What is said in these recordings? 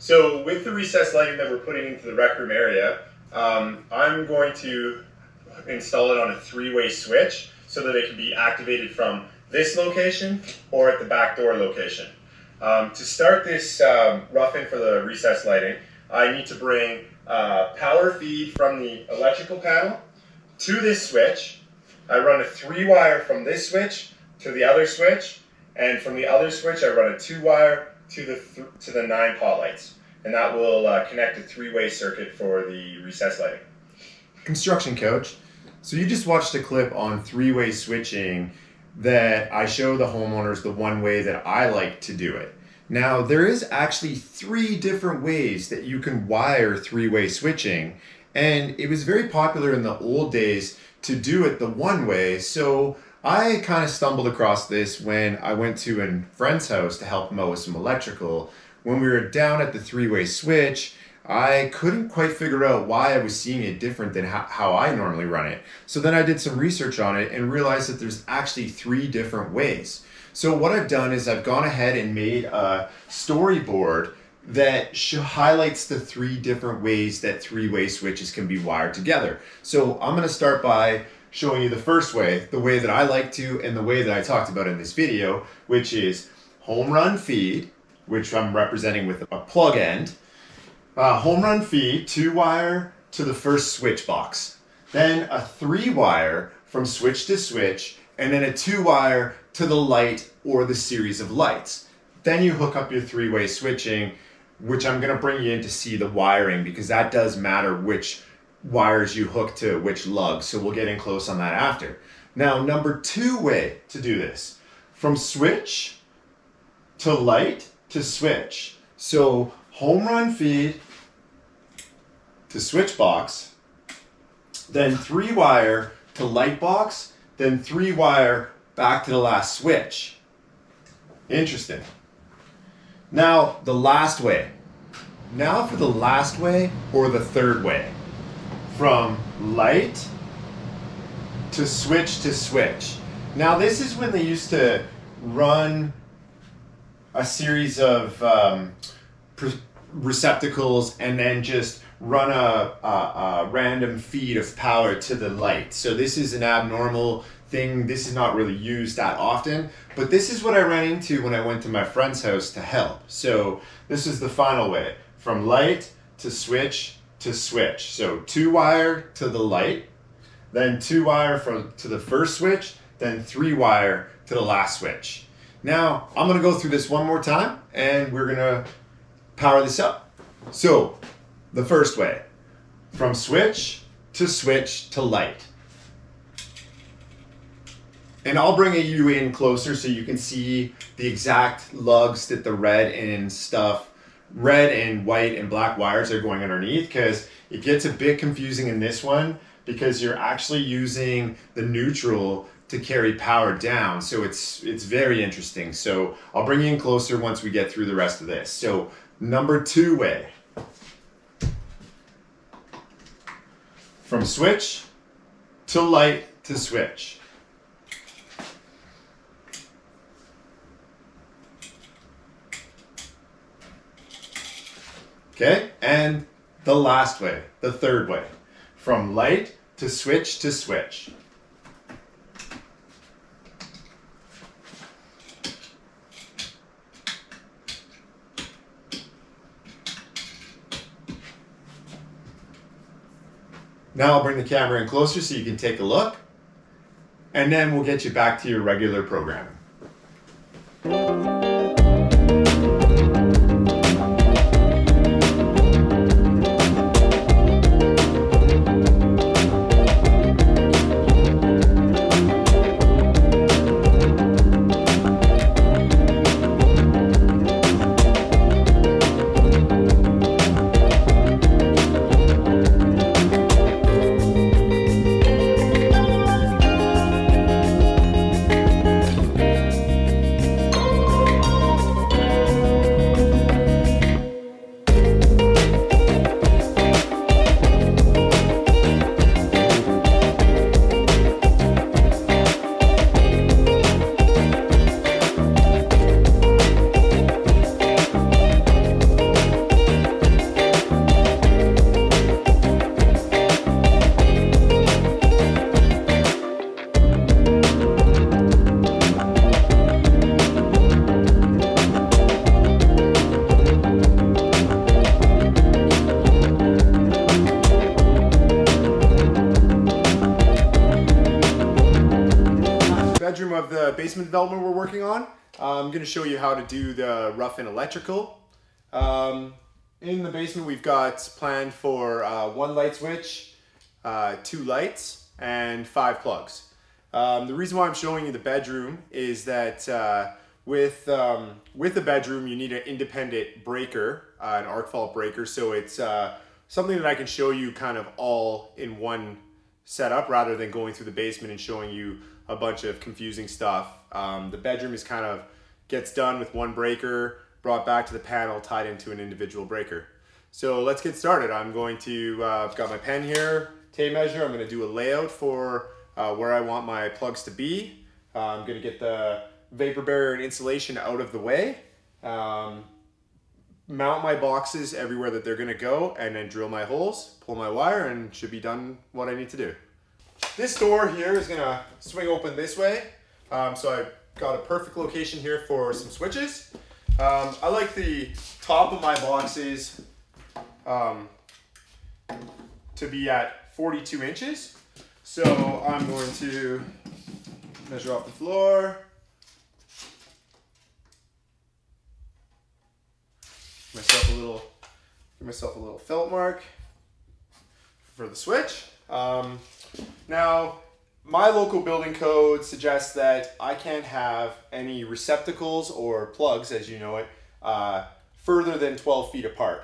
So with the recessed lighting that we're putting into the rec room area, I'm going to install it on a three-way switch so that it can be activated from this location or at the back door location. To start this rough-in for the recessed lighting, I need to bring power feed from the electrical panel to this switch. I run a 3-wire from this switch to the other switch, and from the other switch I run a 2-wire to the 9 pot lights, and that will connect a 3-way circuit for the recessed lighting. Construction coach. So you just watched a clip on 3-way switching that I show the homeowners the one way that I like to do it. Now there is actually 3 different ways that you can wire 3-way switching, and it was very popular in the old days to do it the one way. So I kind of stumbled across this when I went to a friend's house to help him out with some electrical. When we were down at the 3-way switch, I couldn't quite figure out why I was seeing it different than how I normally run it. So then I did some research on it and realized that there's actually 3 different ways. So what I've done is I've gone ahead and made a storyboard that highlights the 3 different ways that 3-way switches can be wired together. So I'm going to start by showing you the first way, the way that I like to, and the way that I talked about in this video, which is home run feed, which I'm representing with a plug end. Home run feed, 2-wire to the first switch box. Then a 3-wire from switch to switch, and then a 2-wire to the light or the series of lights. Then you hook up your 3-way switching, which I'm gonna bring you in to see the wiring, because that does matter which wires you hook to which lug. So we'll get in close on that after. Now, number 2 way to do this, from switch to light to switch. So home run feed to switch box, then 3-wire to light box, then 3-wire back to the last switch. Interesting. Now the last way. Now for the last way, or the third way. From light to switch. Now this is when they used to run a series of receptacles and then just run a random feed of power to the light. So this is an abnormal thing. This is not really used that often, but this is what I ran into when I went to my friend's house to help. So this is the final way, from light to switch to switch. So 2-wire to the light, then 2-wire to the first switch, then 3-wire to the last switch. Now I'm gonna go through this one more time and we're gonna power this up. So the first way, from switch to light. And I'll bring you in closer so you can see the exact lugs that the red and white and black wires are going underneath, because it gets a bit confusing in this one because you're actually using the neutral to carry power down. So it's very interesting. So I'll bring you in closer once we get through the rest of this. So number 2 way, from switch to light to switch. Okay, and the last way, the third way, from light to switch to switch. Now I'll bring the camera in closer so you can take a look, and then we'll get you back to your regular programming. of the basement development we're working on. I'm going to show you how to do the rough-in electrical. In the basement we've got planned for 1 light switch, 2 lights, and 5 plugs. The reason why I'm showing you the bedroom is that with the bedroom you need an independent breaker, an arc fault breaker, so it's something that I can show you kind of all in one setup rather than going through the basement and showing you a bunch of confusing stuff. The bedroom is kind of gets done with 1 breaker, brought back to the panel, tied into an individual breaker. So let's get started. I'm going to, I've got my pen here, tape measure. I'm going to do a layout for where I want my plugs to be. I'm going to get the vapor barrier and insulation out of the way, mount my boxes everywhere that they're going to go, and then drill my holes, pull my wire, and should be done what I need to do. This door here is going to swing open this way, so I've got a perfect location here for some switches. I like the top of my boxes to be at 42 inches. So I'm going to measure off the floor. Give myself a little felt mark for the switch. Now, my local building code suggests that I can't have any receptacles or plugs, as you know it, further than 12 feet apart.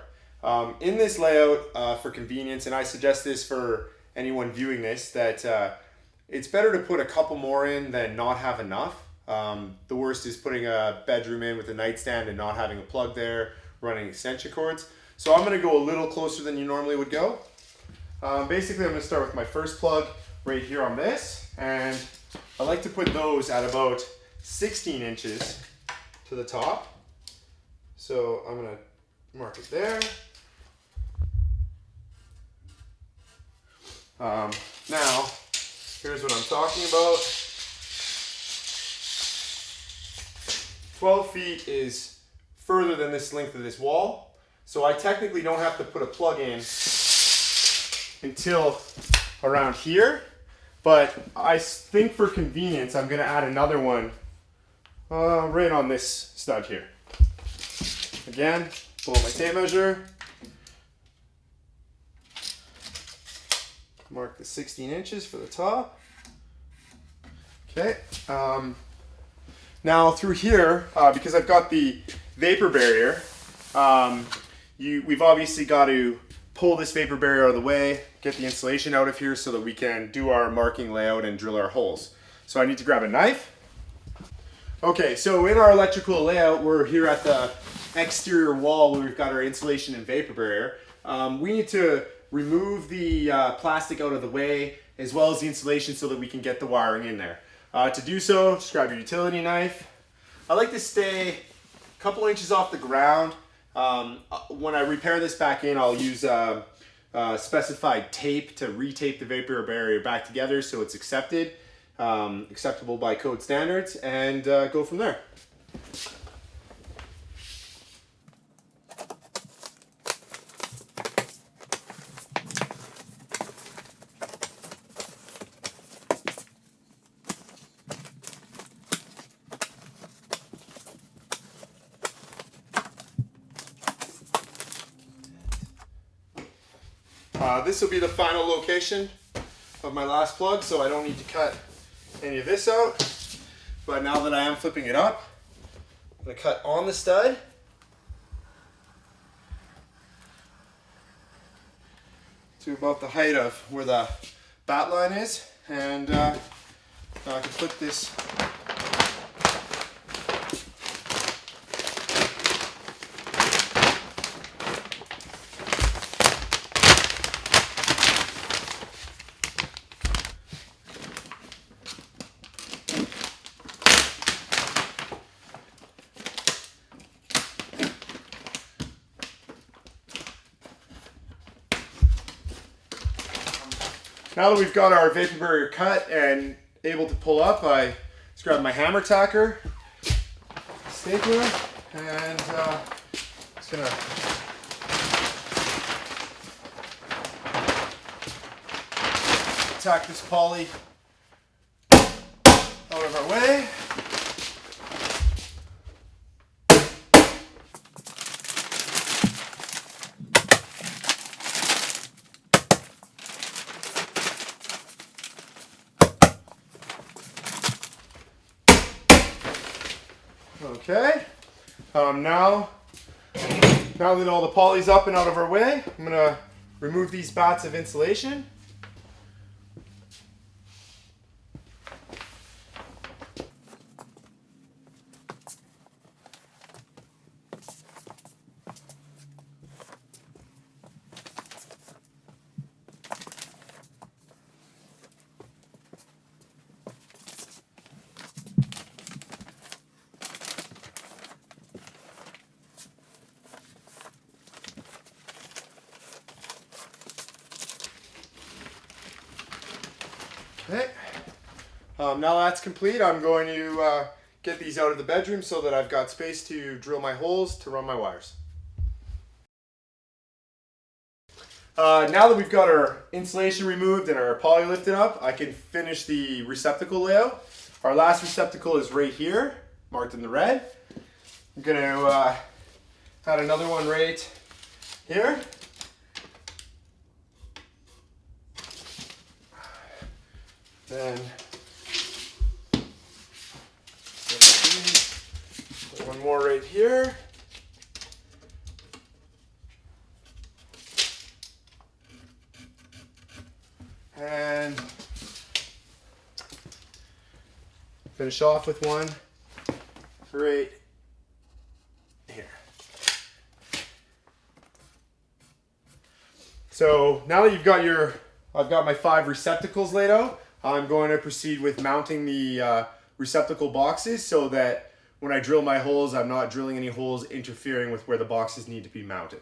In this layout, for convenience, and I suggest this for anyone viewing this, that it's better to put a couple more in than not have enough. The worst is putting a bedroom in with a nightstand and not having a plug there, running extension cords. So I'm going to go a little closer than you normally would go. Basically, I'm going to start with my first plug right here on this, and I like to put those at about 16 inches to the top. So I'm going to mark it there. Now, here's what I'm talking about. 12 feet is further than this length of this wall, so I technically don't have to put a plug in until around here, but I think for convenience I'm going to add another one right on this stud here. Again, pull out my tape measure, mark the 16 inches for the top. Okay, now through here, because I've got the vapor barrier, we've obviously got to pull this vapor barrier out of the way, get the insulation out of here so that we can do our marking layout and drill our holes. So I need to grab a knife. Okay, so in our electrical layout, we're here at the exterior wall where we've got our insulation and vapor barrier. We need to remove the plastic out of the way as well as the insulation so that we can get the wiring in there. To do so, just grab your utility knife. I like to stay a couple inches off the ground. When I repair this back in, I'll use specified tape to retape the vapor barrier back together so it's acceptable by code standards, and go from there. This will be the final location of my last plug, so I don't need to cut any of this out. But now that I am flipping it up, I'm going to cut on the stud. To about the height of where the bat line is, and now I can flip this Now that we've got our vapor barrier cut and able to pull up, I just grab my hammer tacker, stapler, and just gonna tack this poly out of our way. Okay, now that all the poly's up and out of our way, I'm going to remove these bats of insulation. Okay, now that's complete, I'm going to get these out of the bedroom so that I've got space to drill my holes to run my wires. Now that we've got our insulation removed and our poly lifted up, I can finish the receptacle layout. Our last receptacle is right here, marked in the red. I'm going to add another one right here. Then put one more right here. And finish off with one right here. So now that you've got I've got my 5 receptacles laid out, I'm going to proceed with mounting the receptacle boxes so that when I drill my holes, I'm not drilling any holes interfering with where the boxes need to be mounted.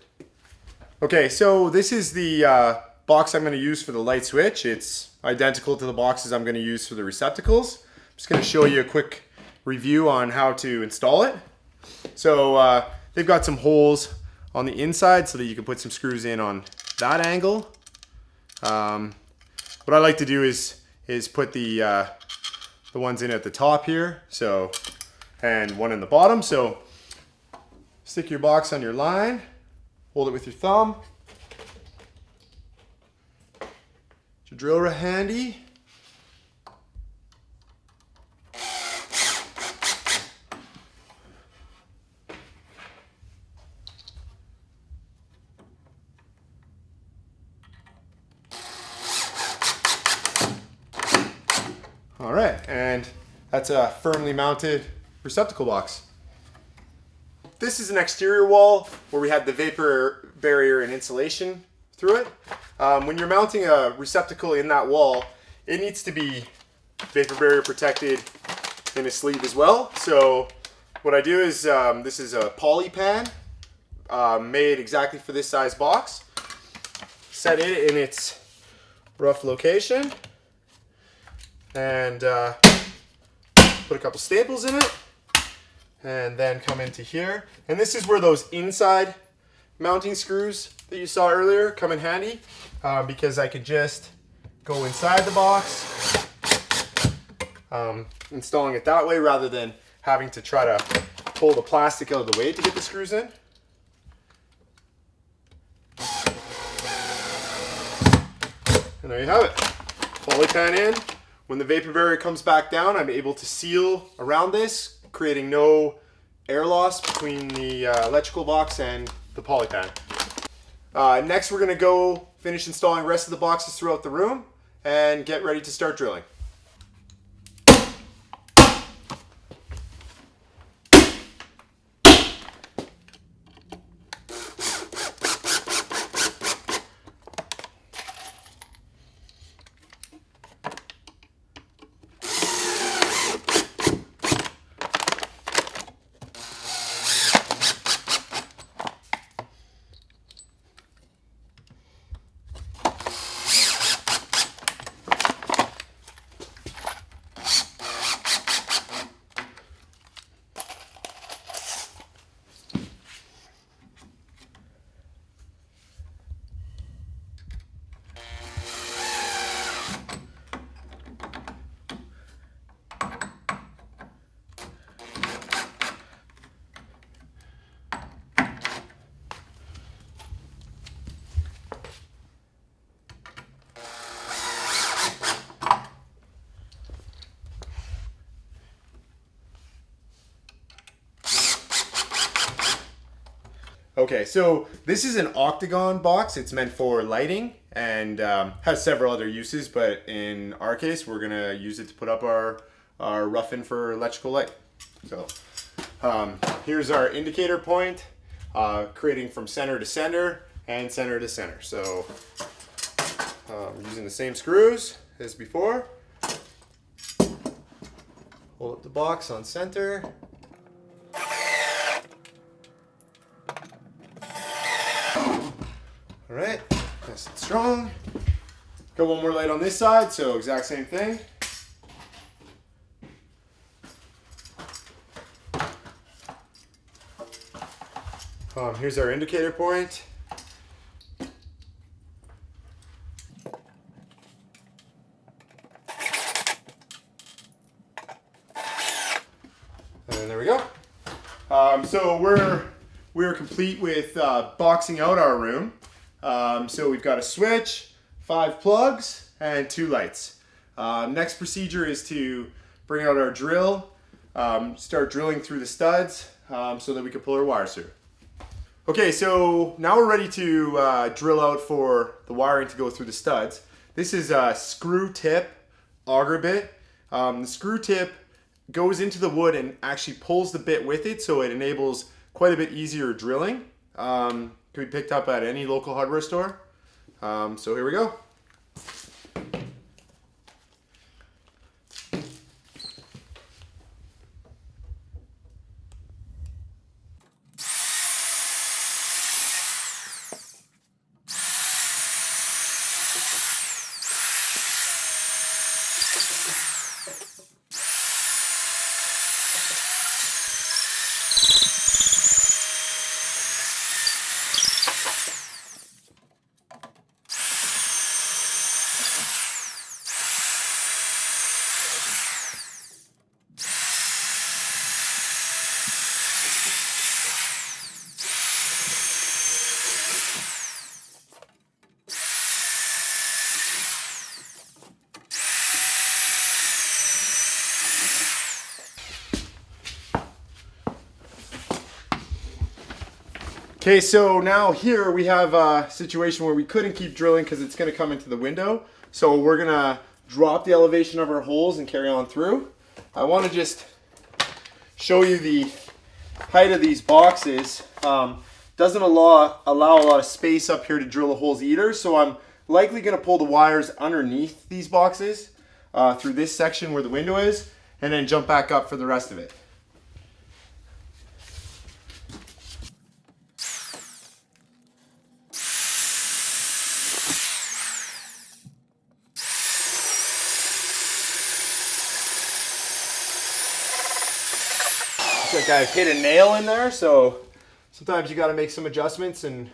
Okay, so this is the box I'm going to use for the light switch. It's identical to the boxes I'm going to use for the receptacles. I'm just going to show you a quick review on how to install it. So they've got some holes on the inside so that you can put some screws in on that angle. What I like to do is put the ones in at the top here, so, and one in the bottom. So stick your box on your line, hold it with your thumb. Your drill handy. All right, and that's a firmly mounted receptacle box. This is an exterior wall where we had the vapor barrier and insulation through it. When you're mounting a receptacle in that wall, it needs to be vapor barrier protected in a sleeve as well. So what I do is, this is a poly pan made exactly for this size box. Set it in its rough location and put a couple staples in it, and then come into here. And this is where those inside mounting screws that you saw earlier come in handy, because I could just go inside the box, installing it that way rather than having to try to pull the plastic out of the way to get the screws in. And there you have it. Poly pan in. When the vapor barrier comes back down, I'm able to seal around this, creating no air loss between the electrical box and the poly pan. Next, we're going to go finish installing the rest of the boxes throughout the room and get ready to start drilling. Okay, so this is an octagon box. It's meant for lighting and has several other uses, but in our case, we're gonna use it to put up our rough-in for electrical light. So here's our indicator point, creating from center to center and center to center. So using the same screws as before. Hold up the box on center. All right, nice and strong. Got one more light on this side, so exact same thing. Here's our indicator point. And there we go. So we're complete with boxing out our room. So we've got a switch, 5 plugs, and 2 lights. Next procedure is to bring out our drill, start drilling through the studs so that we can pull our wires through. Okay, so now we're ready to drill out for the wiring to go through the studs. This is a screw tip auger bit. The screw tip goes into the wood and actually pulls the bit with it, so it enables quite a bit easier drilling. Can be picked up at any local hardware store. So here we go. Okay, so now here we have a situation where we couldn't keep drilling because it's going to come into the window. So we're going to drop the elevation of our holes and carry on through. I want to just show you the height of these boxes. Doesn't allow a lot of space up here to drill the holes either. So I'm likely going to pull the wires underneath these boxes through this section where the window is, and then jump back up for the rest of it. Looks like I've hit a nail in there, so sometimes you got to make some adjustments and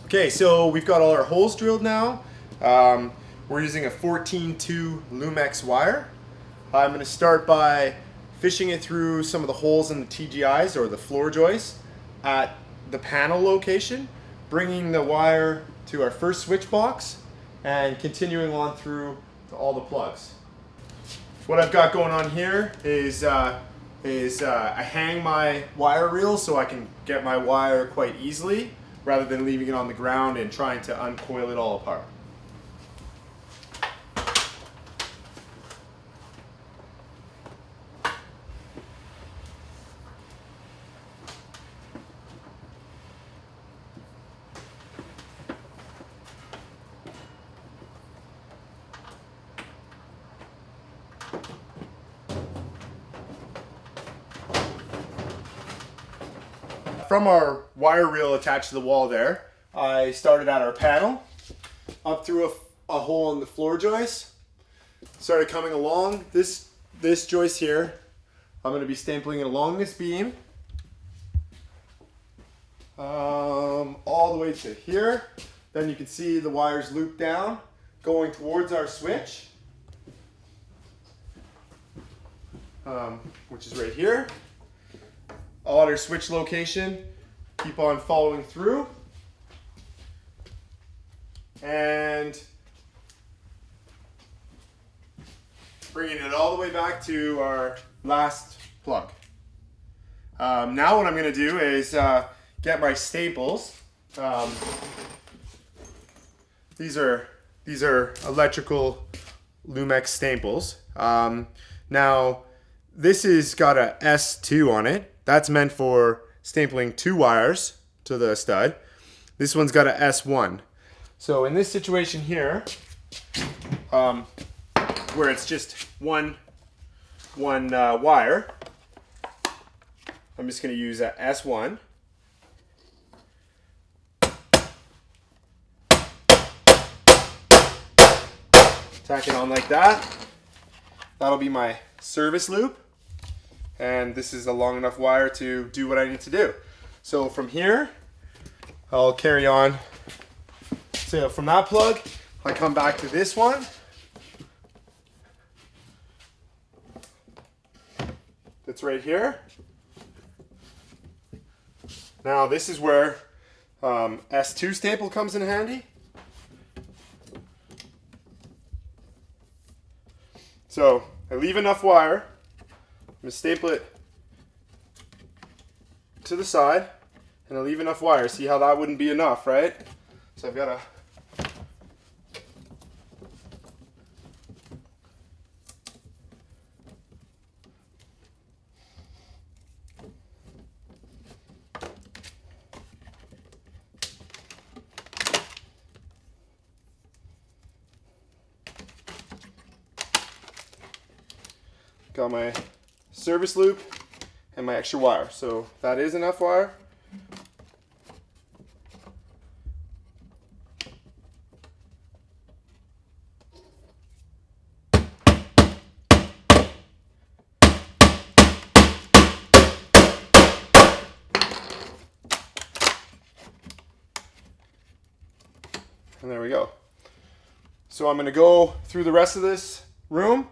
okay, so we've got all our holes drilled now. We're using a 14-2 Lumex wire. I'm going to start by fishing it through some of the holes in the TGIs or the floor joists at the panel location, bringing the wire to our first switch box and continuing on through to all the plugs. What I've got going on here is I hang my wire reel so I can get my wire quite easily, rather than leaving it on the ground and trying to uncoil it all apart. From our wire reel attached to the wall there, I started at our panel, up through a hole in the floor joist, started coming along this joist here. I'm going to be stapling it along this beam, all the way to here. Then you can see the wires loop down, going towards our switch, which is right here. I'll at our switch location, keep on following through, and bringing it all the way back to our last plug. Now what I'm going to do is get my staples. These are electrical Lumex staples. Now this has got a S2 on it. That's meant for stapling 2 wires to the stud. This one's got a S1. So in this situation here, where it's just one wire, I'm just going to use a S1. Tack it on like that. That'll be my service loop. And this is a long enough wire to do what I need to do. So from here, I'll carry on. So from that plug, I come back to this one. That's right here. Now this is where S2 staple comes in handy. So I leave enough wire. I'm going to staple it to the side, and I leave enough wire. See how that wouldn't be enough, right? So I've got my service loop and my extra wire. So that is enough wire. And there we go. So I'm going to go through the rest of this room,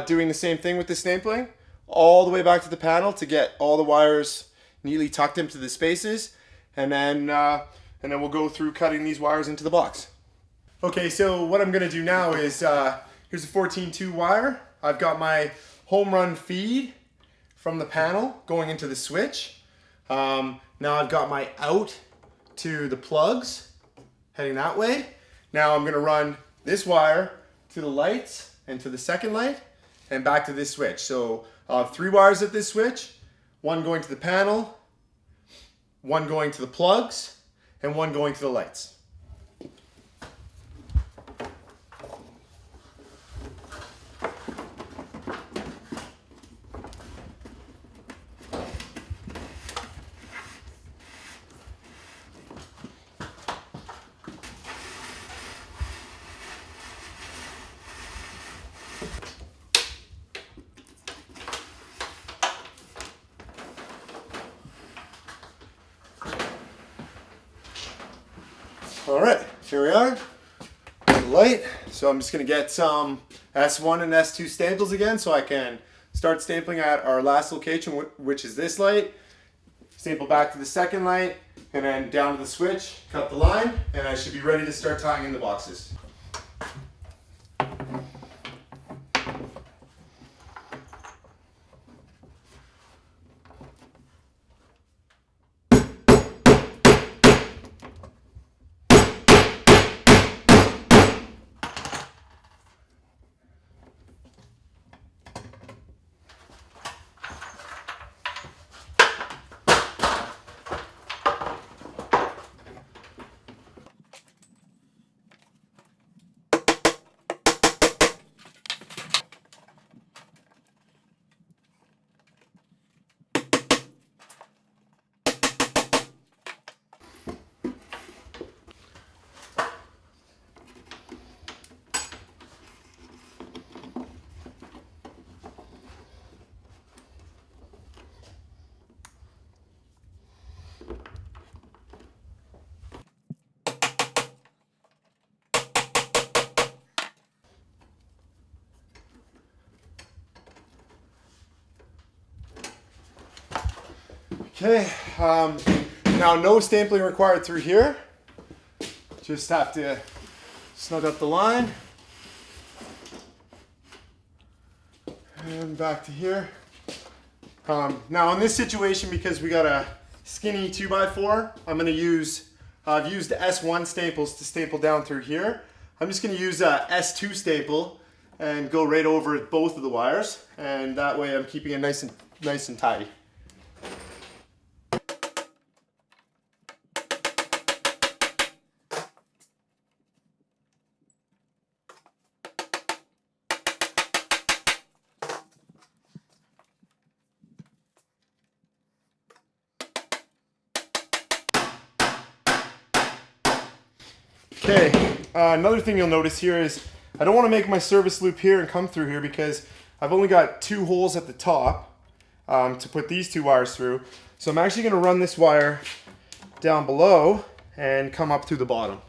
doing the same thing with the stapling, all the way back to the panel to get all the wires neatly tucked into the spaces, and then we'll go through cutting these wires into the box. Okay, so what I'm going to do now is, here's a 14-2 wire. I've got my home run feed from the panel going into the switch. Now I've got my out to the plugs heading that way. Now I'm going to run this wire to the lights and to the second light and back to this switch. So I'll have 3 wires at this switch, one going to the panel, one going to the plugs, and one going to the lights. All right, here we are, the light. So I'm just gonna get some S1 and S2 staples again so I can start stapling at our last location, which is this light. Staple back to the second light, and then down to the switch, cut the line, and I should be ready to start tying in the boxes. Okay, now no stapling required through here. Just have to snug up the line. And back to here. Now in this situation, because we got a skinny 2x4, I'm going to use, I've used S1 staples to staple down through here. I'm just going to use a S2 staple and go right over both of the wires, and that way I'm keeping it nice and tidy. Okay, another thing you'll notice here is I don't want to make my service loop here and come through here because I've only got 2 holes at the top to put these 2 wires through. So I'm actually going to run this wire down below and come up through the bottom.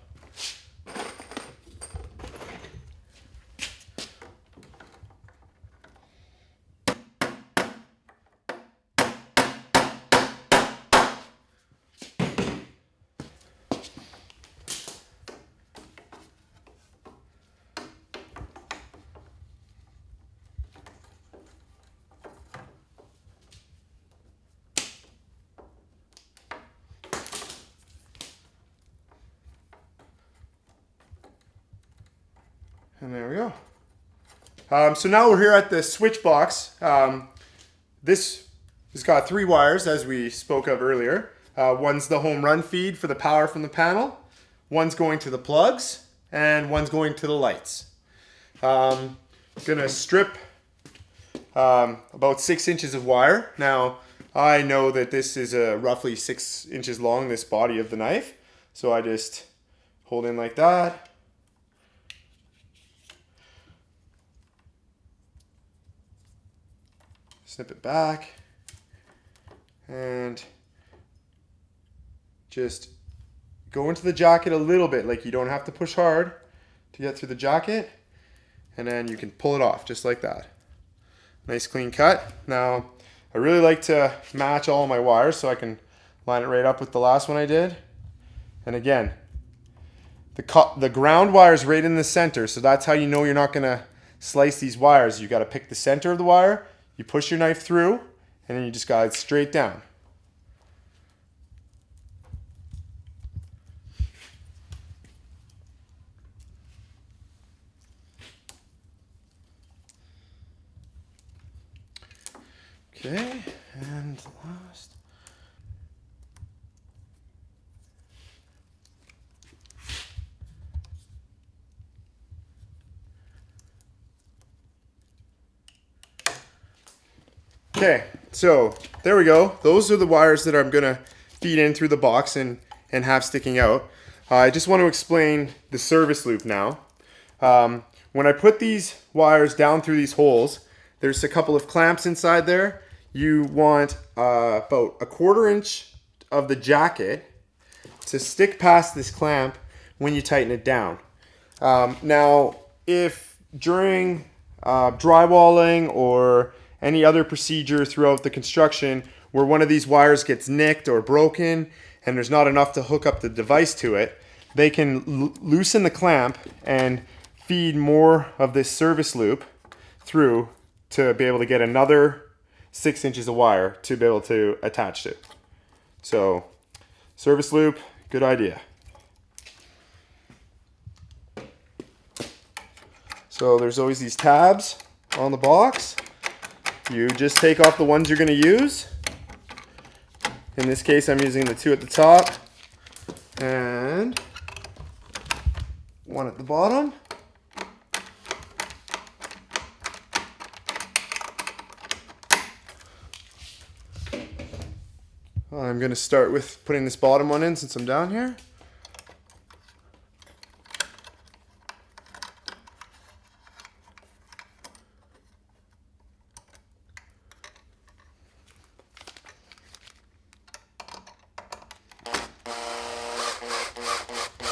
And there we go. So now we're here at the switch box. This has got 3 wires, as we spoke of earlier. One's the home run feed for the power from the panel. One's going to the plugs, and one's going to the lights. Gonna strip about 6 inches of wire. Now, I know that this is roughly 6 inches long, this body of the knife. So I just hold in like that. Snip it back and just go into the jacket a little bit. Like, you don't have to push hard to get through the jacket, and then you can pull it off just like that. Nice clean cut. Now I really like to match all my wires so I can line it right up with the last one I did. And again, the ground wire is right in the center, so that's how you know you're not gonna slice these wires. You got to pick the center of the wire. You push your knife through, and then you just guide straight down. Okay, and last. Okay, so there we go. Those are the wires that I'm gonna feed in through the box and have sticking out. I just want to explain the service loop now. When I put these wires down through these holes, there's a couple of clamps inside there. You want about 1/4 inch of the jacket to stick past this clamp when you tighten it down. Now, if during drywalling or any other procedure throughout the construction where one of these wires gets nicked or broken and there's not enough to hook up the device to it, they can loosen the clamp and feed more of this service loop through to be able to get another 6 inches of wire to be able to attach to. So, service loop, good idea. So there's always these tabs on the box. You just take off the ones you're going to use. In this case, I'm using the 2 at the top and 1 at the bottom. I'm going to start with putting this bottom one in since I'm down here.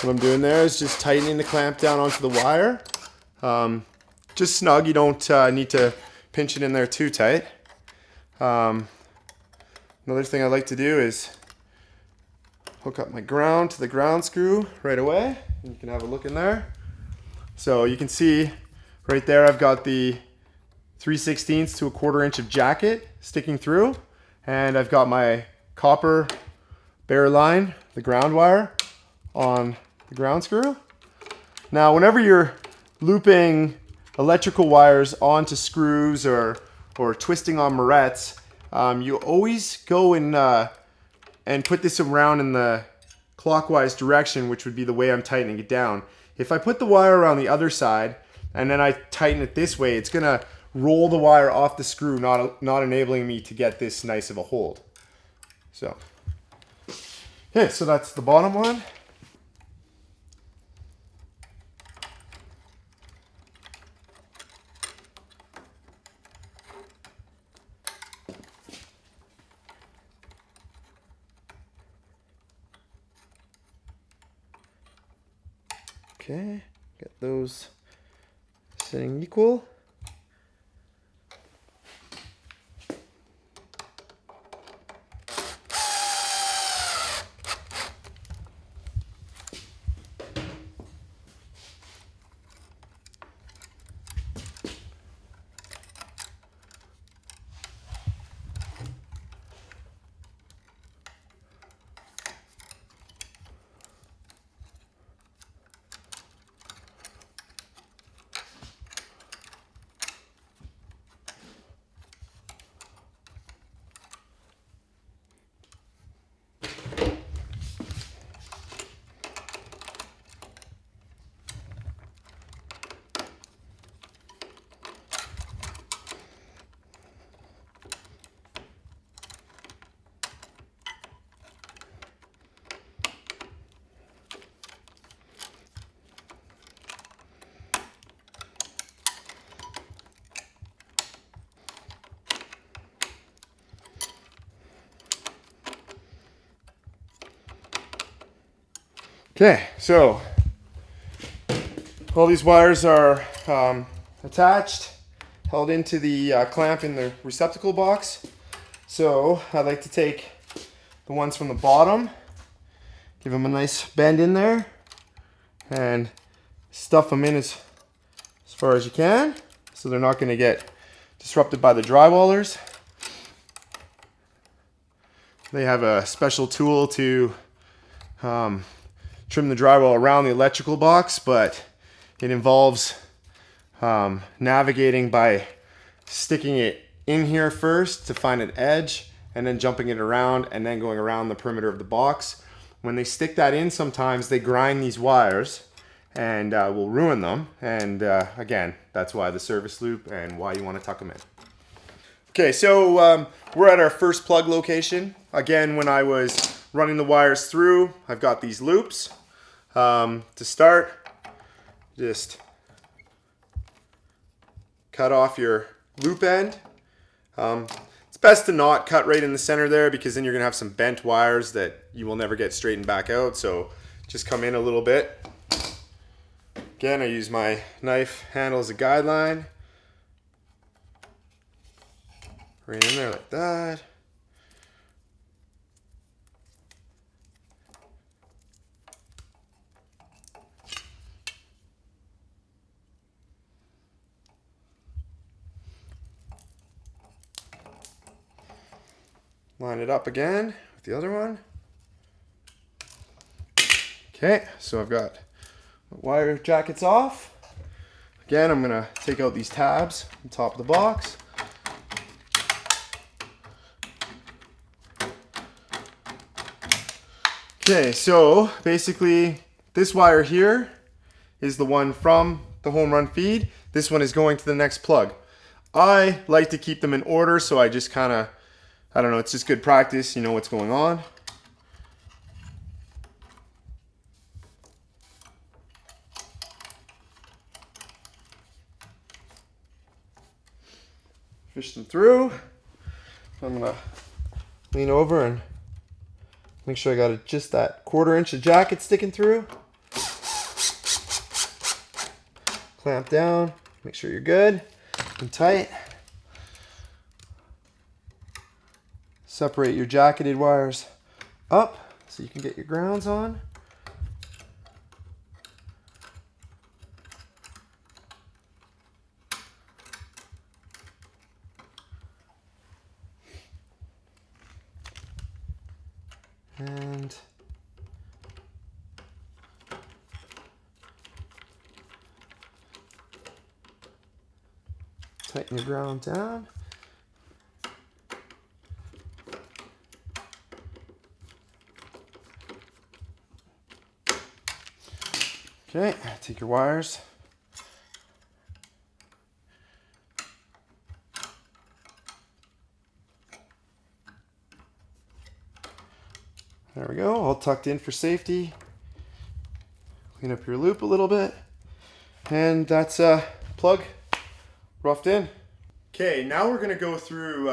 What I'm doing there is just tightening the clamp down onto the wire. Just snug, you don't need to pinch it in there too tight. Another thing I like to do is hook up my ground to the ground screw right away. You can have a look in there. So you can see right there I've got the 3/16 to 1/4 inch of jacket sticking through, and I've got my copper bare line, the ground wire, on the ground screw. Now whenever you're looping electrical wires onto screws or twisting on morettes, you always go and put this around in the clockwise direction, which would be the way I'm tightening it down. If I put the wire around the other side and then I tighten it this way, it's gonna roll the wire off the screw, not enabling me to get this nice of a hold. So, okay, so that's the bottom one. Okay, get those sitting equal. Okay, so all these wires are attached, held into the clamp in the receptacle box. So I like to take the ones from the bottom, give them a nice bend in there, and stuff them in as far as you can, so they're not going to get disrupted by the drywallers. They have a special tool to trim the drywall around the electrical box, but it involves navigating by sticking it in here first to find an edge and then jumping it around and then going around the perimeter of the box. When they stick that in, sometimes they grind these wires and will ruin them. And again, that's why the service loop and why you want to tuck them in. Okay, so we're at our first plug location. Again, when I was running the wires through, I've got these loops. To start, just cut off your loop end. It's best to not cut right in the center there, because then you're going to have some bent wires that you will never get straightened back out. So just come in a little bit. Again, I use my knife handle as a guideline. Right in there like that. Line it up again with the other one. Okay, so I've got my wire jackets off. Again, I'm gonna take out these tabs on top of the box. Okay, so basically this wire here is the one from the home run feed. This one is going to the next plug. I like to keep them in order, so I just kind of, I don't know, it's just good practice, you know what's going on. Fish them through. I'm gonna lean over and make sure I got just that 1/4 inch of jacket sticking through. Clamp down, make sure you're good and tight. separate your jacketed wires up so you can get your grounds on. And tighten your ground down. Okay, take your wires. There we go, all tucked in for safety. Clean up your loop a little bit. And that's plug roughed in. Okay, now we're gonna go through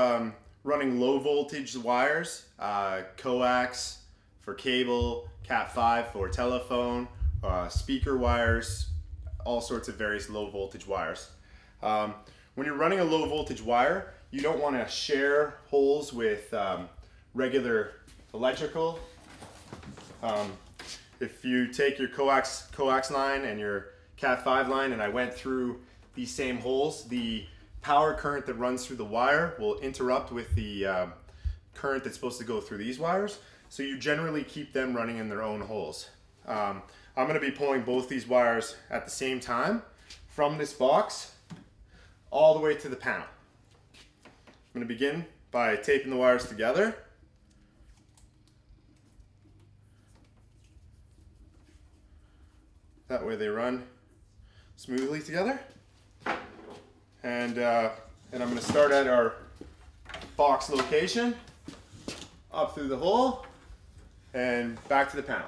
running low voltage wires, coax for cable, Cat5 for telephone, speaker wires, all sorts of various low voltage wires. When you're running a low voltage wire, you don't want to share holes with regular electrical. If you take your coax line and your Cat5 line and I went through these same holes, the power current that runs through the wire will interrupt with the current that's supposed to go through these wires. So you generally keep them running in their own holes. I'm going to be pulling both these wires at the same time from this box all the way to the panel. I'm going to begin by taping the wires together. That way they run smoothly together. And I'm going to start at our box location, up through the hole, and back to the panel.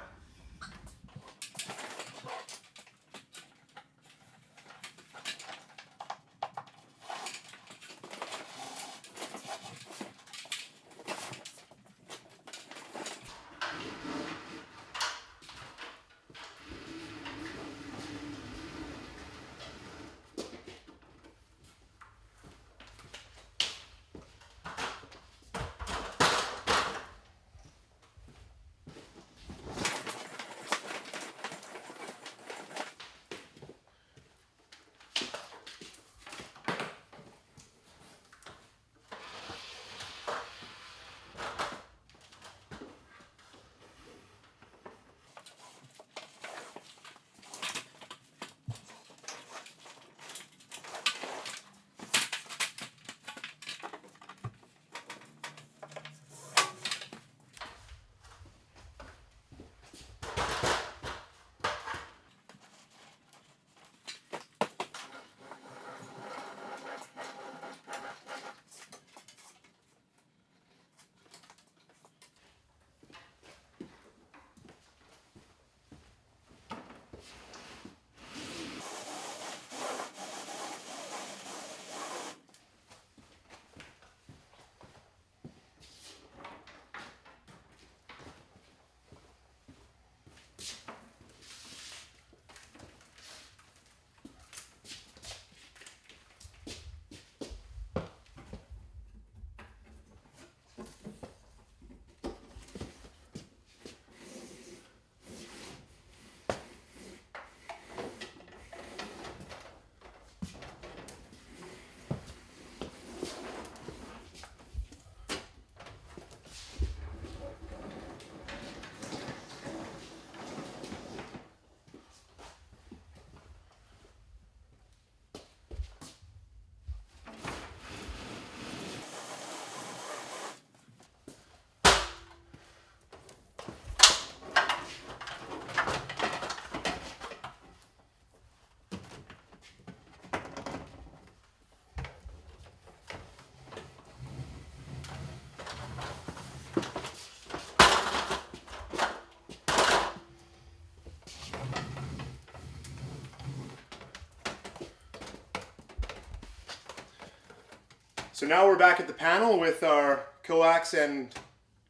So now we're back at the panel with our coax and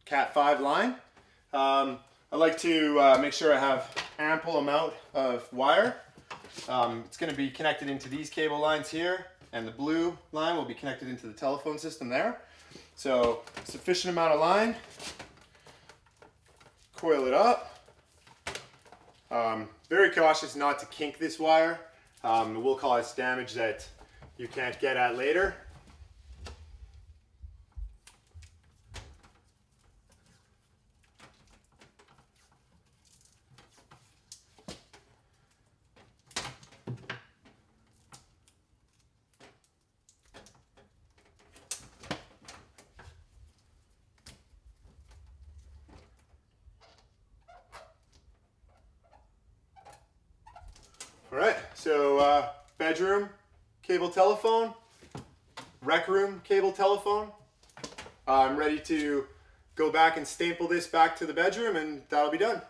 Cat5 line. I like to make sure I have ample amount of wire. It's going to be connected into these cable lines here, and the blue line will be connected into the telephone system there. So sufficient amount of line, coil it up. Very cautious not to kink this wire. It will cause damage that you can't get at later. All right, so bedroom cable telephone, rec room cable telephone. I'm ready to go back and staple this back to the bedroom, and that'll be done.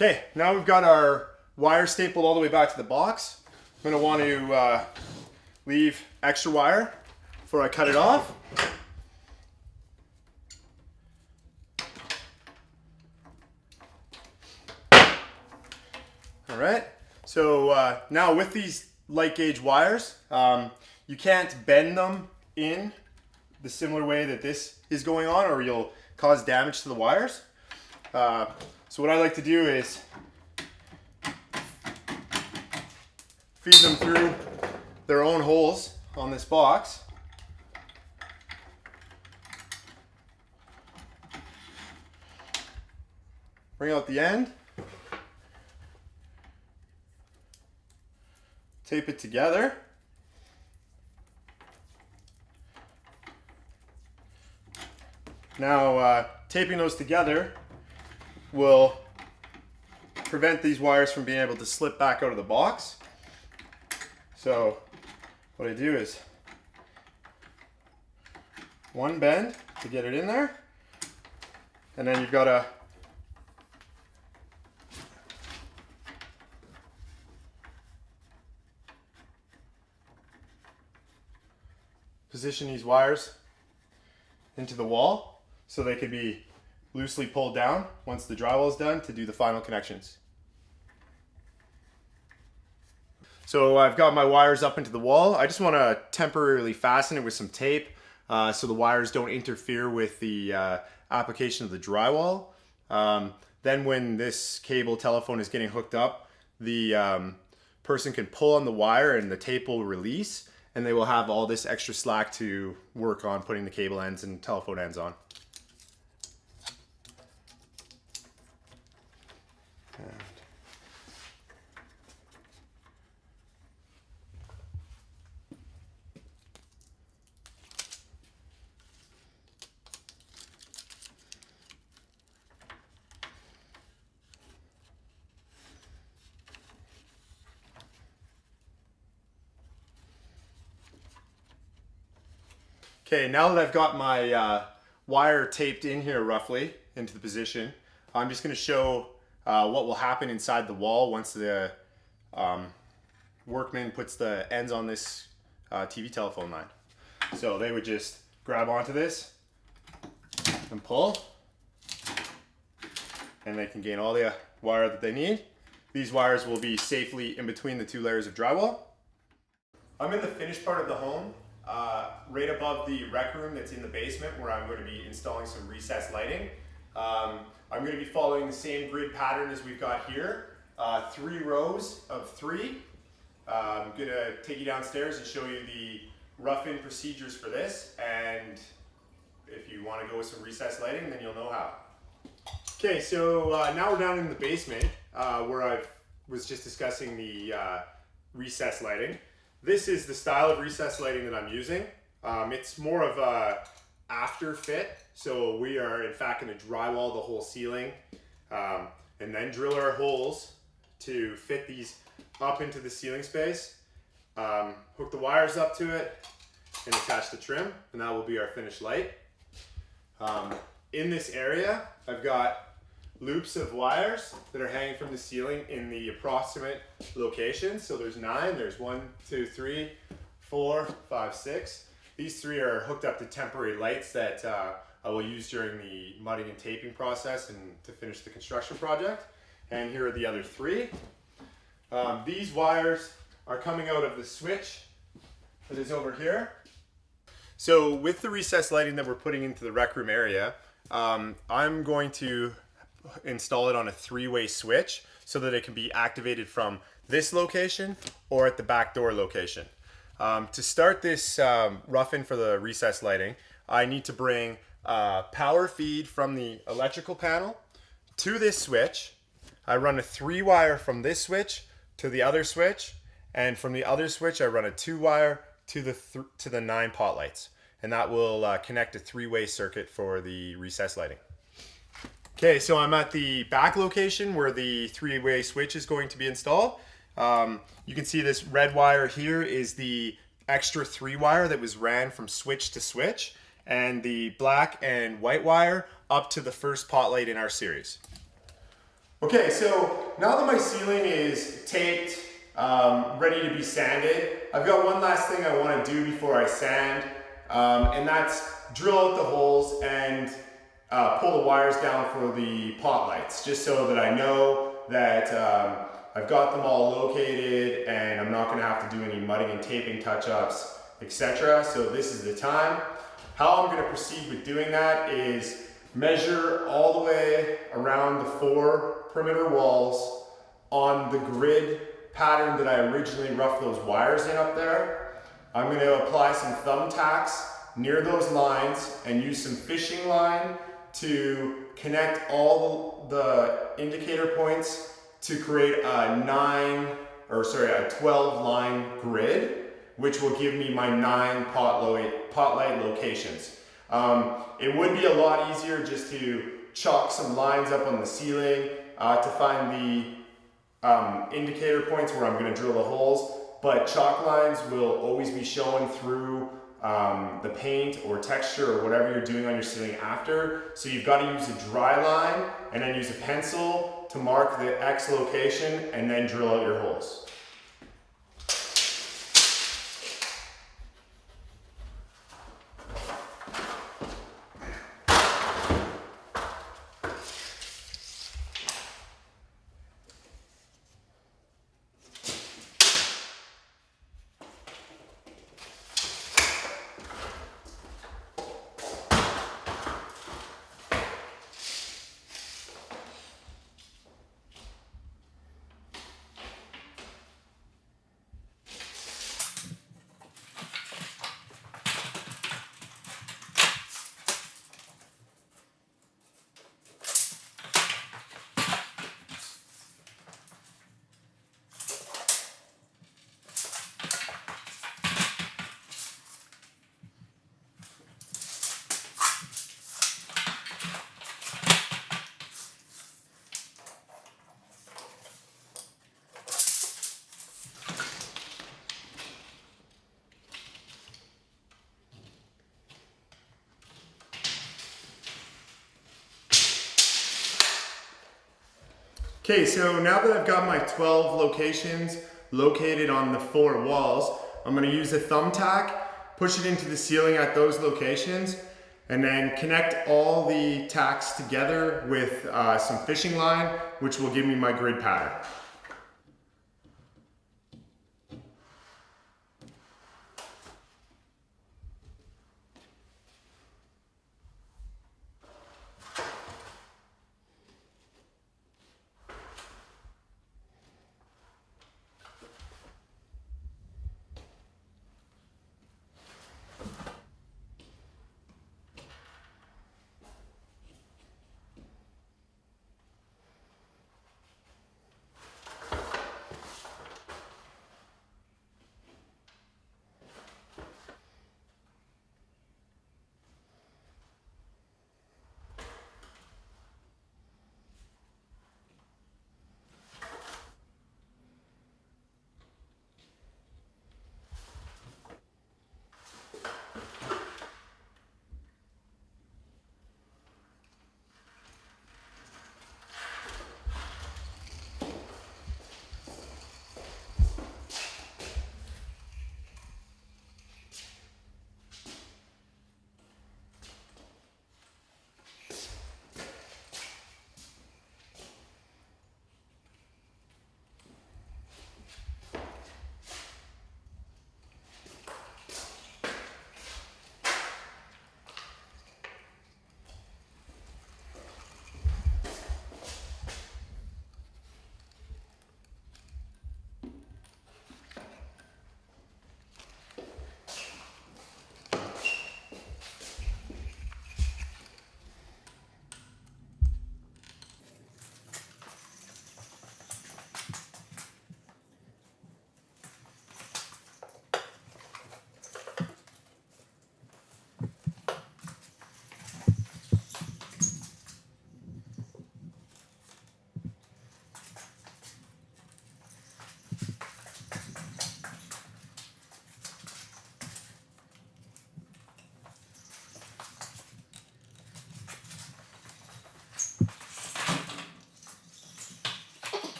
Okay, now we've got our wire stapled all the way back to the box. I'm going to want to leave extra wire before I cut it off. All right, so now with these light gauge wires, you can't bend them in the similar way that this is going on, or you'll cause damage to the wires. So what I like to do is feed them through their own holes on this box. Bring out the end. Tape it together. Now, taping those together will prevent these wires from being able to slip back out of the box. So what I do is one bend to get it in there, and then you've got to position these wires into the wall so they can be loosely pulled down once the drywall is done to do the final connections. So I've got my wires up into the wall. I just want to temporarily fasten it with some tape so the wires don't interfere with the application of the drywall. Then when this cable telephone is getting hooked up, the person can pull on the wire and the tape will release, and they will have all this extra slack to work on putting the cable ends and telephone ends on. Okay, now that I've got my wire taped in here roughly into the position, I'm just going to show what will happen inside the wall once the workman puts the ends on this TV telephone line. So they would just grab onto this and pull, and they can gain all the wire that they need. these wires will be safely in between the 2 layers of drywall. I'm in the finished part of the home, right above the rec room that's in the basement, where I'm going to be installing some recessed lighting. I'm going to be following the same grid pattern as we've got here, 3 rows of 3. I'm going to take you downstairs and show you the rough-in procedures for this, and if you want to go with some recessed lighting, then you'll know how. Okay, so now we're down in the basement where I was just discussing the recessed lighting. This is the style of recessed lighting that I'm using. It's more of a after fit, so we are in fact going to drywall the whole ceiling and then drill our holes to fit these up into the ceiling space, hook the wires up to it, and attach the trim, and that will be our finished light. In this area, I've got loops of wires that are hanging from the ceiling in the approximate locations. So there's 9, there's 1, 2, 3, 4, 5, 6. These 3 are hooked up to temporary lights that I will use during the mudding and taping process and to finish the construction project. And here are the other 3. These wires are coming out of the switch that is over here. So with the recessed lighting that we're putting into the rec room area, I'm going to install it on a 3-way switch so that it can be activated from this location or at the back door location. To start this rough-in for the recessed lighting, I need to bring power feed from the electrical panel to this switch. I run a 3-wire from this switch to the other switch, and from the other switch I run a 2-wire to the 9 pot lights, and that will connect a 3-way circuit for the recessed lighting. Okay, so I'm at the back location where the 3-way switch is going to be installed. You can see this red wire here is the extra 3-wire that was ran from switch to switch, and the black and white wire up to the first pot light in our series. Okay, so now that my ceiling is taped, ready to be sanded, I've got one last thing I want to do before I sand, and that's drill out the holes and pull the wires down for the pot lights, just so that I know that I've got them all located and I'm not going to have to do any mudding and taping touch-ups, etc. So this is the time. How I'm going to proceed with doing that is measure all the way around the 4 perimeter walls on the grid pattern that I originally roughed those wires in up there. I'm going to apply some thumbtacks near those lines and use some fishing line to connect all the indicator points to create a 12 line grid, which will give me my 9 pot light locations. It would be a lot easier just to chalk some lines up on the ceiling to find the indicator points where I'm going to drill the holes, but chalk lines will always be showing through the paint or texture or whatever you're doing on your ceiling after. So you've got to use a dry line and then use a pencil to mark the X location and then drill out your holes. Okay, so now that I've got my 12 locations located on the 4 walls, I'm going to use a thumbtack, push it into the ceiling at those locations, and then connect all the tacks together with some fishing line, which will give me my grid pattern.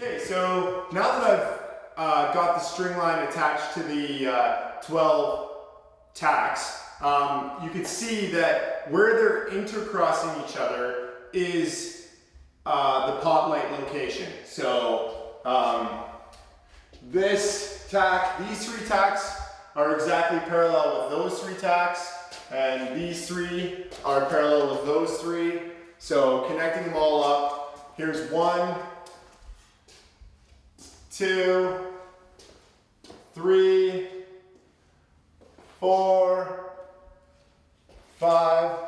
Okay, so now that I've got the string line attached to the 12 tacks, you can see that where they're intercrossing each other is the pot light location. So this tack, these 3 tacks are exactly parallel with those 3 tacks, and these 3 are parallel with those 3. So connecting them all up, here's 1, 2, 3, 4, 5,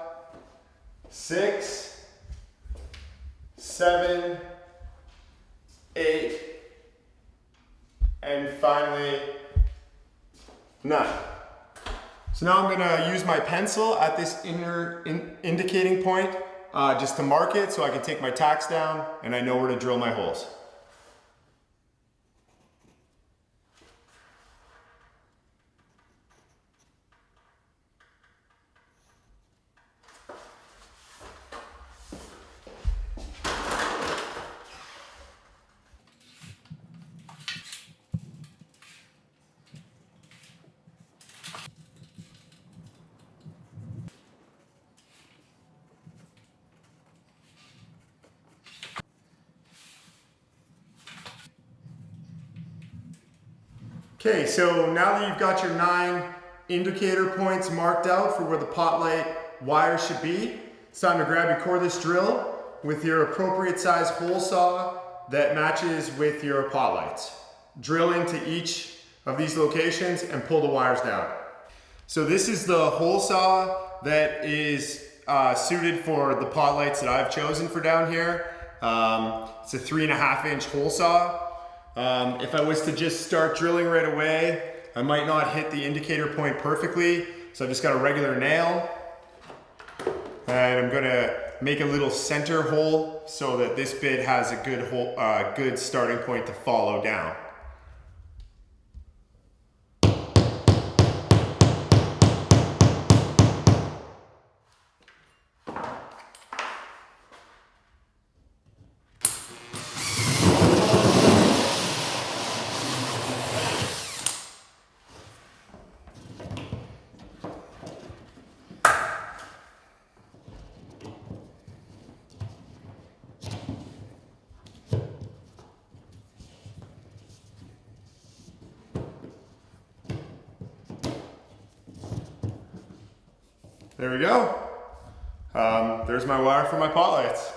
6, 7, 8, and finally 9. So now I'm going to use my pencil at this indicating point just to mark it so I can take my tacks down and I know where to drill my holes. Okay, so now that you've got your 9 indicator points marked out for where the pot light wire should be, it's time to grab your cordless drill with your appropriate size hole saw that matches with your pot lights. Drill into each of these locations and pull the wires down. So this is the hole saw that is suited for the pot lights that I've chosen for down here. It's a 3.5 inch hole saw. If I was to just start drilling right away, I might not hit the indicator point perfectly. So I've just got a regular nail and I'm gonna make a little center hole so that this bit has a good hole, good starting point to follow down. There we go. There's my wire for my pot lights.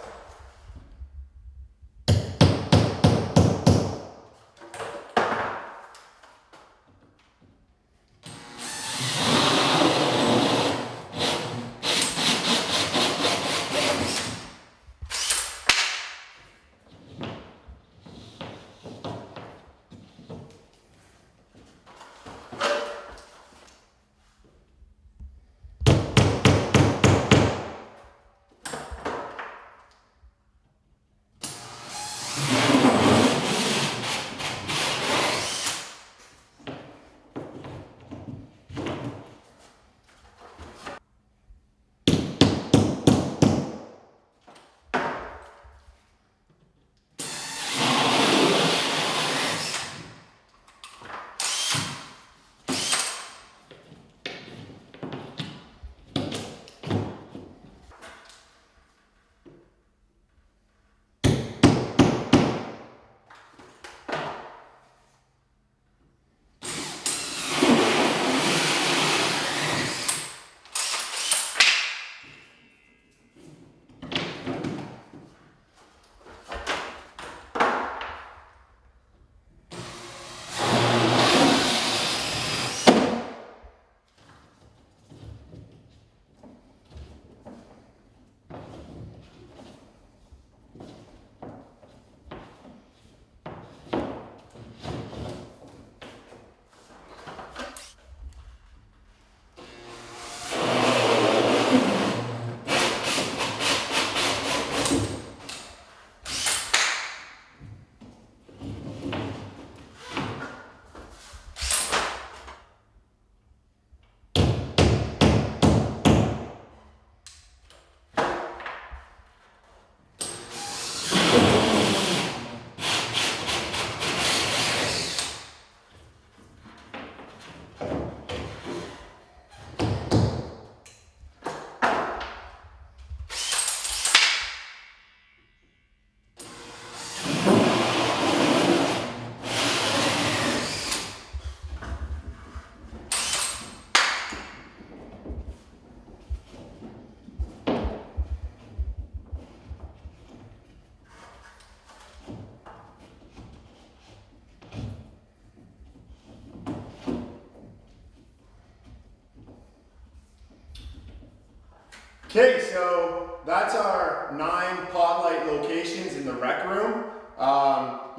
Okay, so that's our 9 pot light locations in the rec room.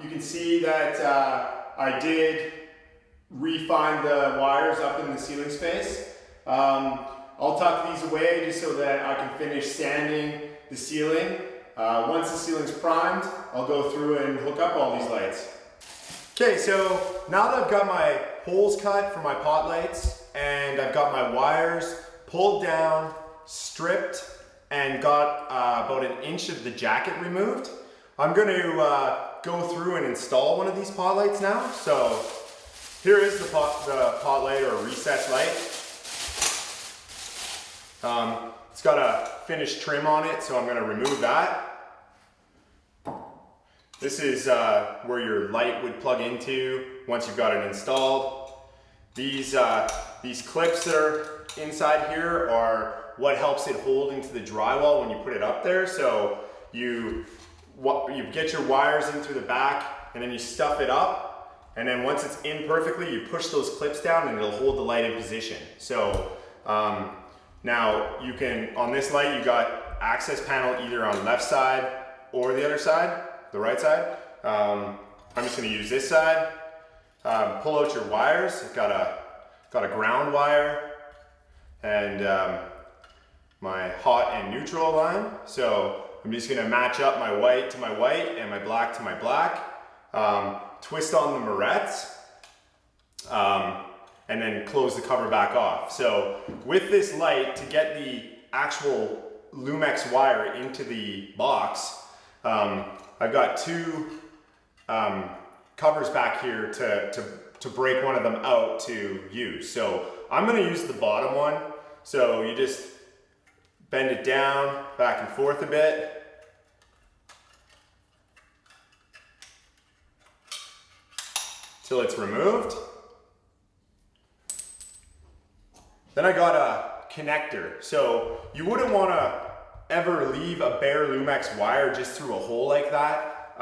You can see that I did refine the wires up in the ceiling space. I'll tuck these away just so that I can finish sanding the ceiling. Once the ceiling's primed, I'll go through and hook up all these lights. Okay, so now that I've got my holes cut for my pot lights and I've got my wires pulled down, stripped, and got about 1 inch of the jacket removed, I'm going to go through and install one of these pot lights now. So here is the pot light, or recessed light. It's got a finished trim on it, so I'm going to remove that. This is where your light would plug into once you've got it installed. These clips that are inside here are what helps it hold into the drywall when you put it up there. So you get your wires in through the back and then you stuff it up. And then once it's in perfectly, you push those clips down and it'll hold the light in position. So now you can, on this light, you got access panel either on left side or the other side, the right side. I'm just gonna use this side. Pull out your wires. I've got a ground wire and my hot and neutral line. So I'm just gonna match up my white to my white and my black to my black. Twist on the morettes and then close the cover back off. So with this light, to get the actual Lumex wire into the box, I've got 2 covers back here to break one of them out to use. So I'm gonna use the bottom one. So you just bend it down, back and forth a bit. Till it's removed. Then I got a connector. So you wouldn't want to ever leave a bare Lumex wire just through a hole like that.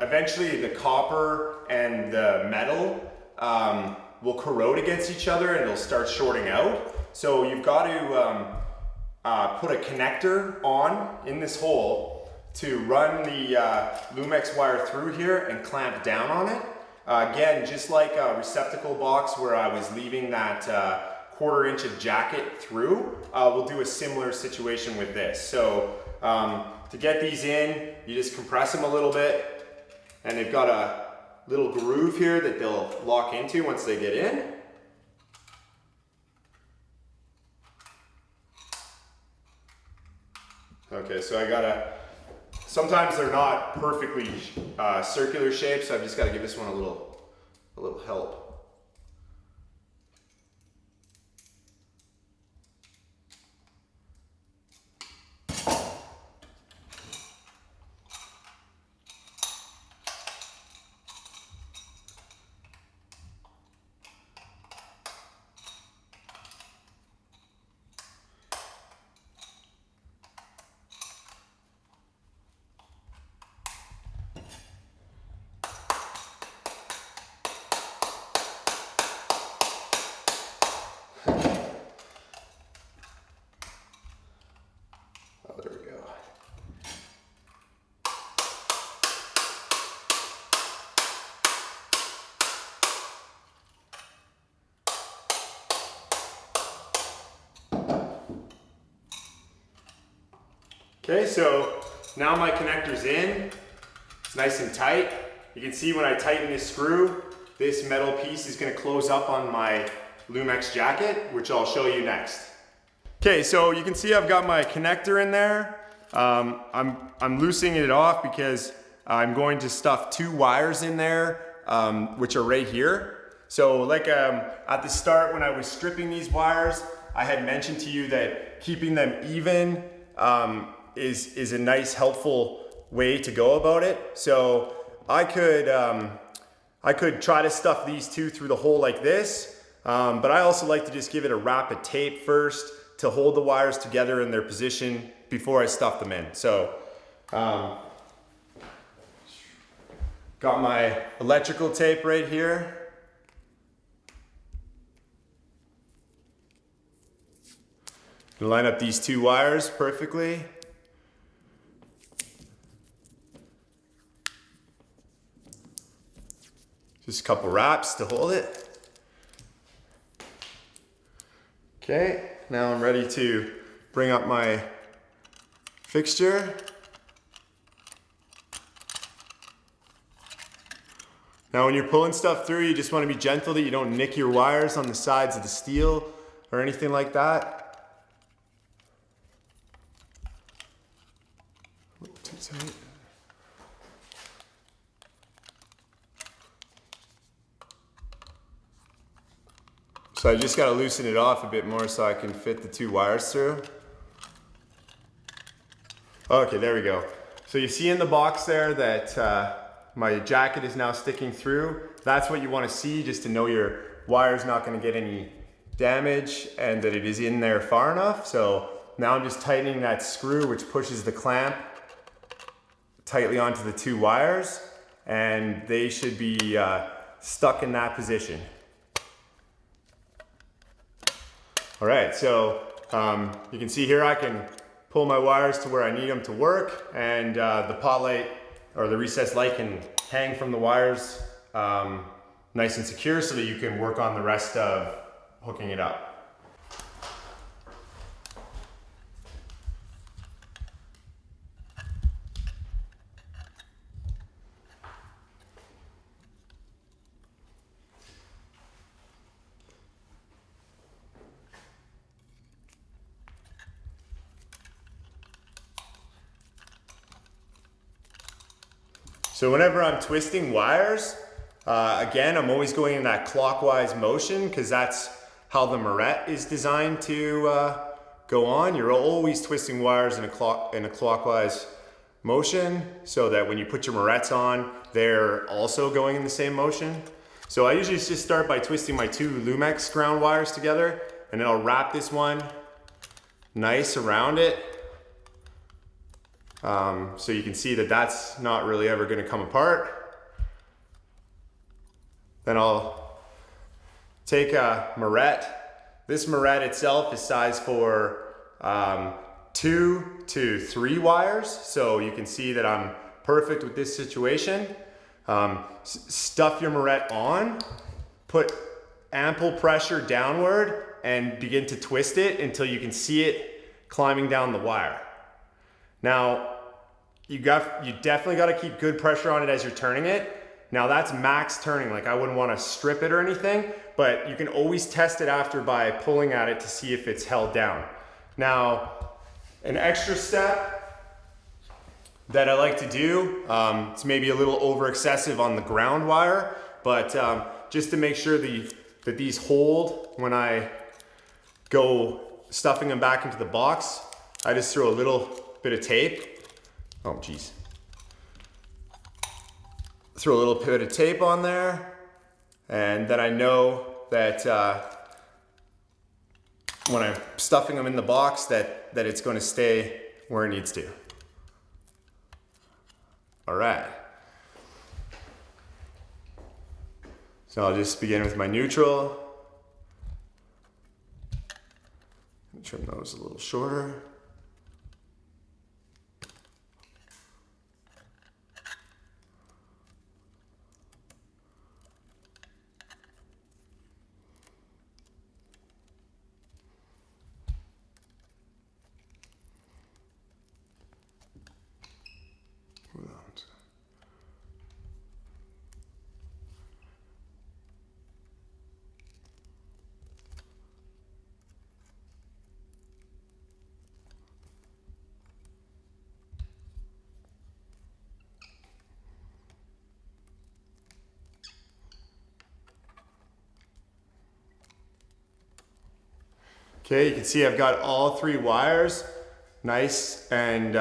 Eventually the copper and the metal will corrode against each other and it'll start shorting out. So you've got to put a connector on in this hole to run the Lumex wire through here and clamp down on it. Again, just like a receptacle box where I was leaving that 1/4 inch of jacket through, we'll do a similar situation with this. So to get these in, you just compress them a little bit, and they've got a little groove here that they'll lock into once they get in. Okay, so I gotta, sometimes they're not perfectly circular shapes, so I've just got to give this one a little help. Okay, so now my connector's in. It's nice and tight. You can see when I tighten this screw, this metal piece is going to close up on my Lumex jacket, which I'll show you next. Okay, so you can see I've got my connector in there. I'm loosening it off because I'm going to stuff 2 wires in there, which are right here. So like at the start when I was stripping these wires, I had mentioned to you that keeping them even is a nice, helpful way to go about it. So I could try to stuff these 2 through the hole like this, but I also like to just give it a wrap of tape first to hold the wires together in their position before I stuff them in. So got my electrical tape right here. Line up these two wires perfectly. Just a couple wraps to hold it. Okay, now I'm ready to bring up my fixture. Now when you're pulling stuff through, you just want to be gentle that you don't nick your wires on the sides of the steel or anything like that. A little too tight. So I just got to loosen it off a bit more so I can fit the two wires through. Okay, there we go. So you see in the box there that my jacket is now sticking through. That's what you want to see, just to know your wire's not going to get any damage and that it is in there far enough. So now I'm just tightening that screw which pushes the clamp tightly onto the two wires, and they should be stuck in that position. All right, so you can see here I can pull my wires to where I need them to work, and the pot light or the recessed light can hang from the wires nice and secure so that you can work on the rest of hooking it up. So whenever I'm twisting wires, again, I'm always going in that clockwise motion because that's how the moret is designed to go on. You're always twisting wires in a clockwise motion so that when you put your morets on, they're also going in the same motion. So I usually just start by twisting my two Lumex ground wires together, and then I'll wrap this one nice around it. So you can see that that's not really ever going to come apart. Then I'll take a moret. This moret itself is sized for 2 to 3 wires. So you can see that I'm perfect with this situation. Stuff your moret on, put ample pressure downward, and begin to twist it until you can see it climbing down the wire. Now, you definitely got to keep good pressure on it as you're turning it. Now that's max turning, like I wouldn't want to strip it or anything, but you can always test it after by pulling at it to see if it's held down. Now, an extra step that I like to do, it's maybe a little over excessive on the ground wire, but just to make sure that these hold when I go stuffing them back into the box, I just throw a little bit of tape. Oh geez. Throw a little bit of tape on there, and then I know that when I'm stuffing them in the box that it's going to stay where it needs to. All right. So I'll just begin with my neutral. Trim those a little shorter. Okay, you can see I've got all 3 wires nice and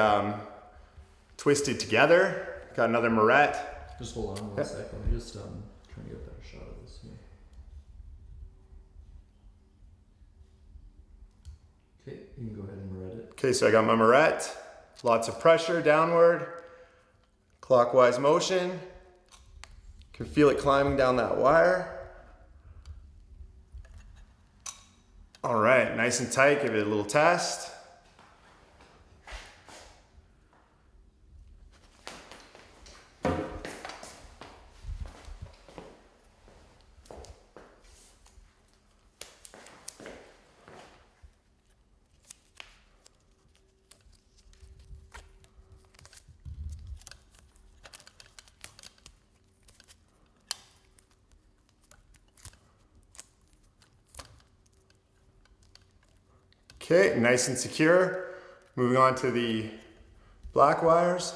twisted together. Got another moret. Just hold on one sec. Let me just trying to get a better shot of this here. Okay, you can go ahead and moret it. Okay, so I got my moret. Lots of pressure downward. Clockwise motion. Can feel it climbing down that wire. All right, nice and tight, give it a little test. Okay, nice and secure. Moving on to the black wires.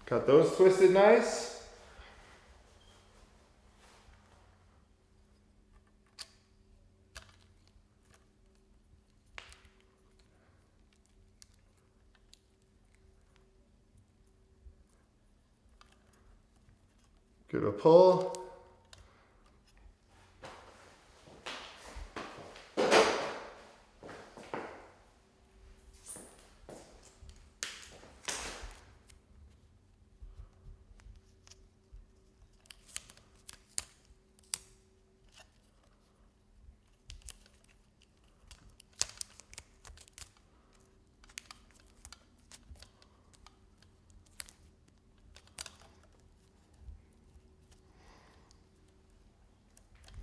Got those twisted nice. Give it a pull.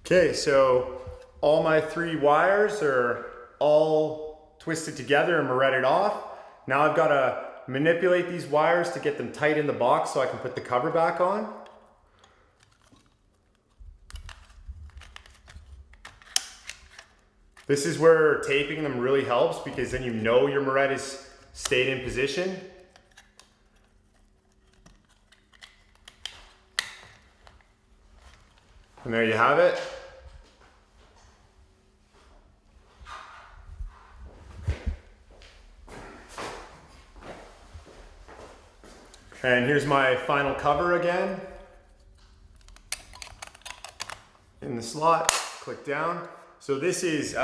Okay, so all my 3 wires are all twisted together and moretted off. Now I've got to manipulate these wires to get them tight in the box so I can put the cover back on. This is where taping them really helps because then you know your moret is stayed in position. And there you have it. And here's my final cover again. In the slot, click down. So this is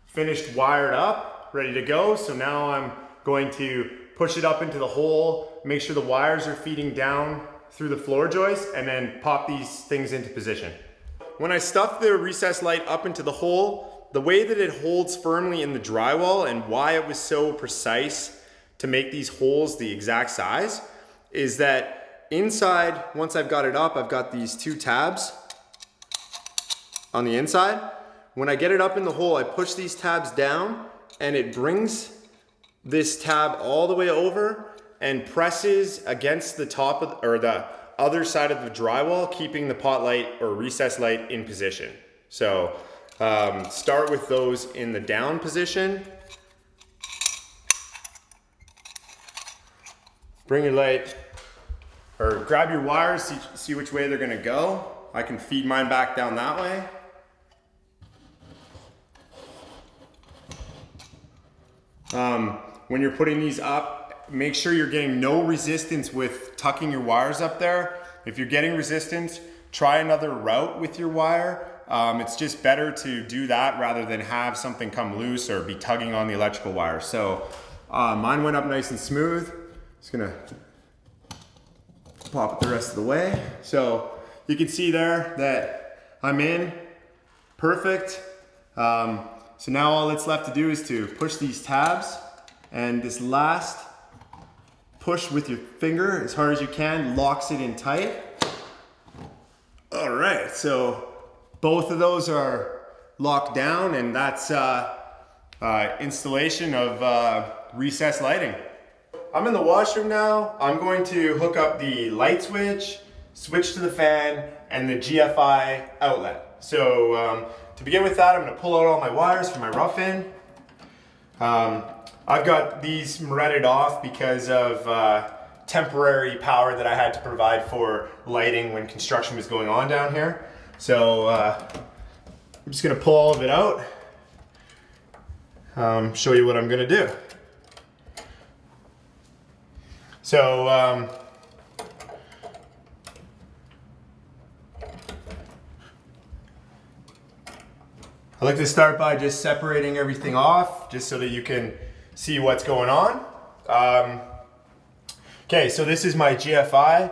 finished wired up, ready to go. So now I'm going to push it up into the hole, make sure the wires are feeding down through the floor joist, and then pop these things into position. When I stuff the recessed light up into the hole, the way that it holds firmly in the drywall and why it was so precise to make these holes the exact size is that inside, once I've got it up, I've got these 2 tabs on the inside. When I get it up in the hole, I push these tabs down and it brings this tab all the way over and presses against the top of, or the other side of the drywall, keeping the pot light or recessed light in position. So start with those in the down position. Bring your light, or grab your wires, see which way they're gonna go. I can feed mine back down that way. When you're putting these up, make sure you're getting no resistance with tucking your wires up there. If you're getting resistance, try another route with your wire. It's just better to do that rather than have something come loose or be tugging on the electrical wire. So mine went up nice and smooth. Just gonna pop it the rest of the way. So you can see there that I'm in, perfect. So now all that's left to do is to push these tabs, and this last push with your finger as hard as you can locks it in tight. All right, so both of those are locked down, and that's installation of recessed lighting. I'm in the washroom now. I'm going to hook up the light switch, switch to the fan, and the GFI outlet. So to begin with that, I'm gonna pull out all my wires from my rough-in. I've got these moretted off because of temporary power that I had to provide for lighting when construction was going on down here. So I'm just gonna pull all of it out, show you what I'm gonna do. So I like to start by just separating everything off, just so that you can see what's going on. Okay, so this is my GFI.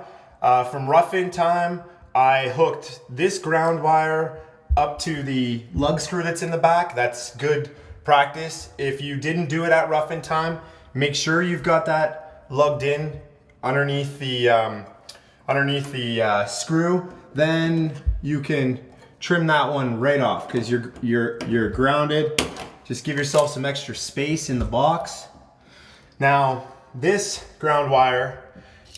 From rough-in time, I hooked this ground wire up to the lug screw that's in the back. That's good practice. If you didn't do it at rough-in time, make sure you've got that lugged in underneath the screw. Then you can trim that one right off because you're grounded. Just give yourself some extra space in the box. Now, this ground wire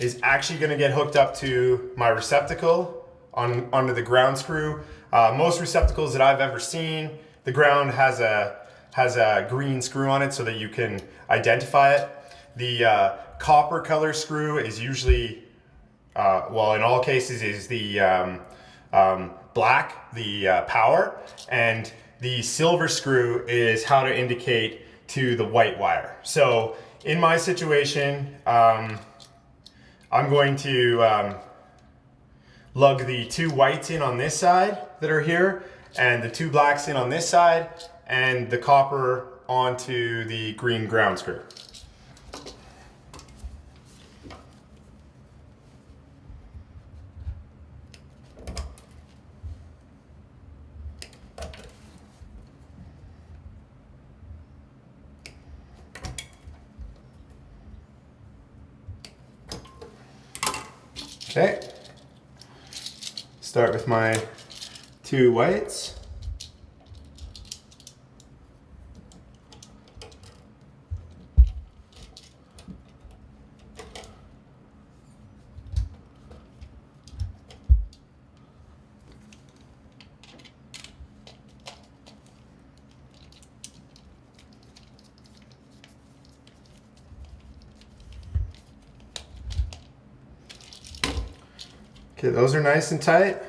is actually going to get hooked up to my receptacle onto the ground screw. Most receptacles that I've ever seen, the ground has a green screw on it so that you can identify it. The copper color screw is usually, well, in all cases, is the black, the power, and the silver screw is how to indicate to the white wire. So in my situation, I'm going to lug the two whites in on this side that are here, and the two blacks in on this side, and the copper onto the green ground screw. Okay, start with my two whites. Okay, those are nice and tight.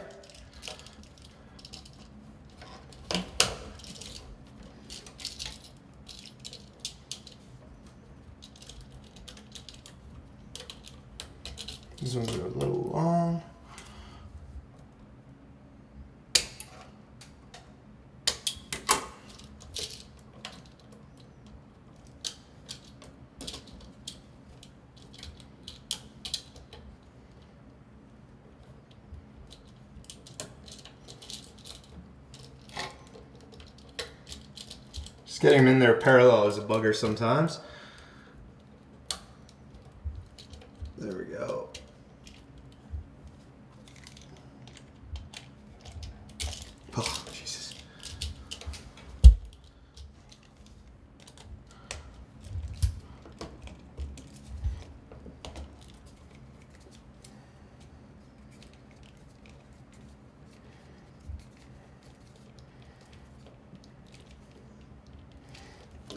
These ones are a little long. Just getting them in there parallel is a bugger sometimes. There we go. Oh, Jesus.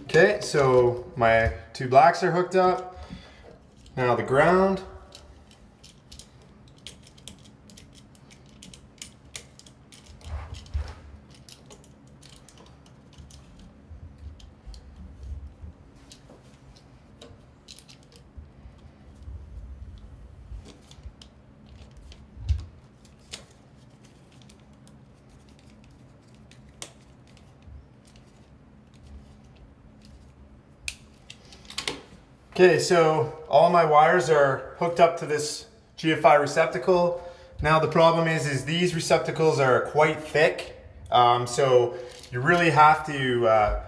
Okay, so my two blacks are hooked up. Now the ground. Okay, so all my wires are hooked up to this GFI receptacle. Now the problem is these receptacles are quite thick, so you really have to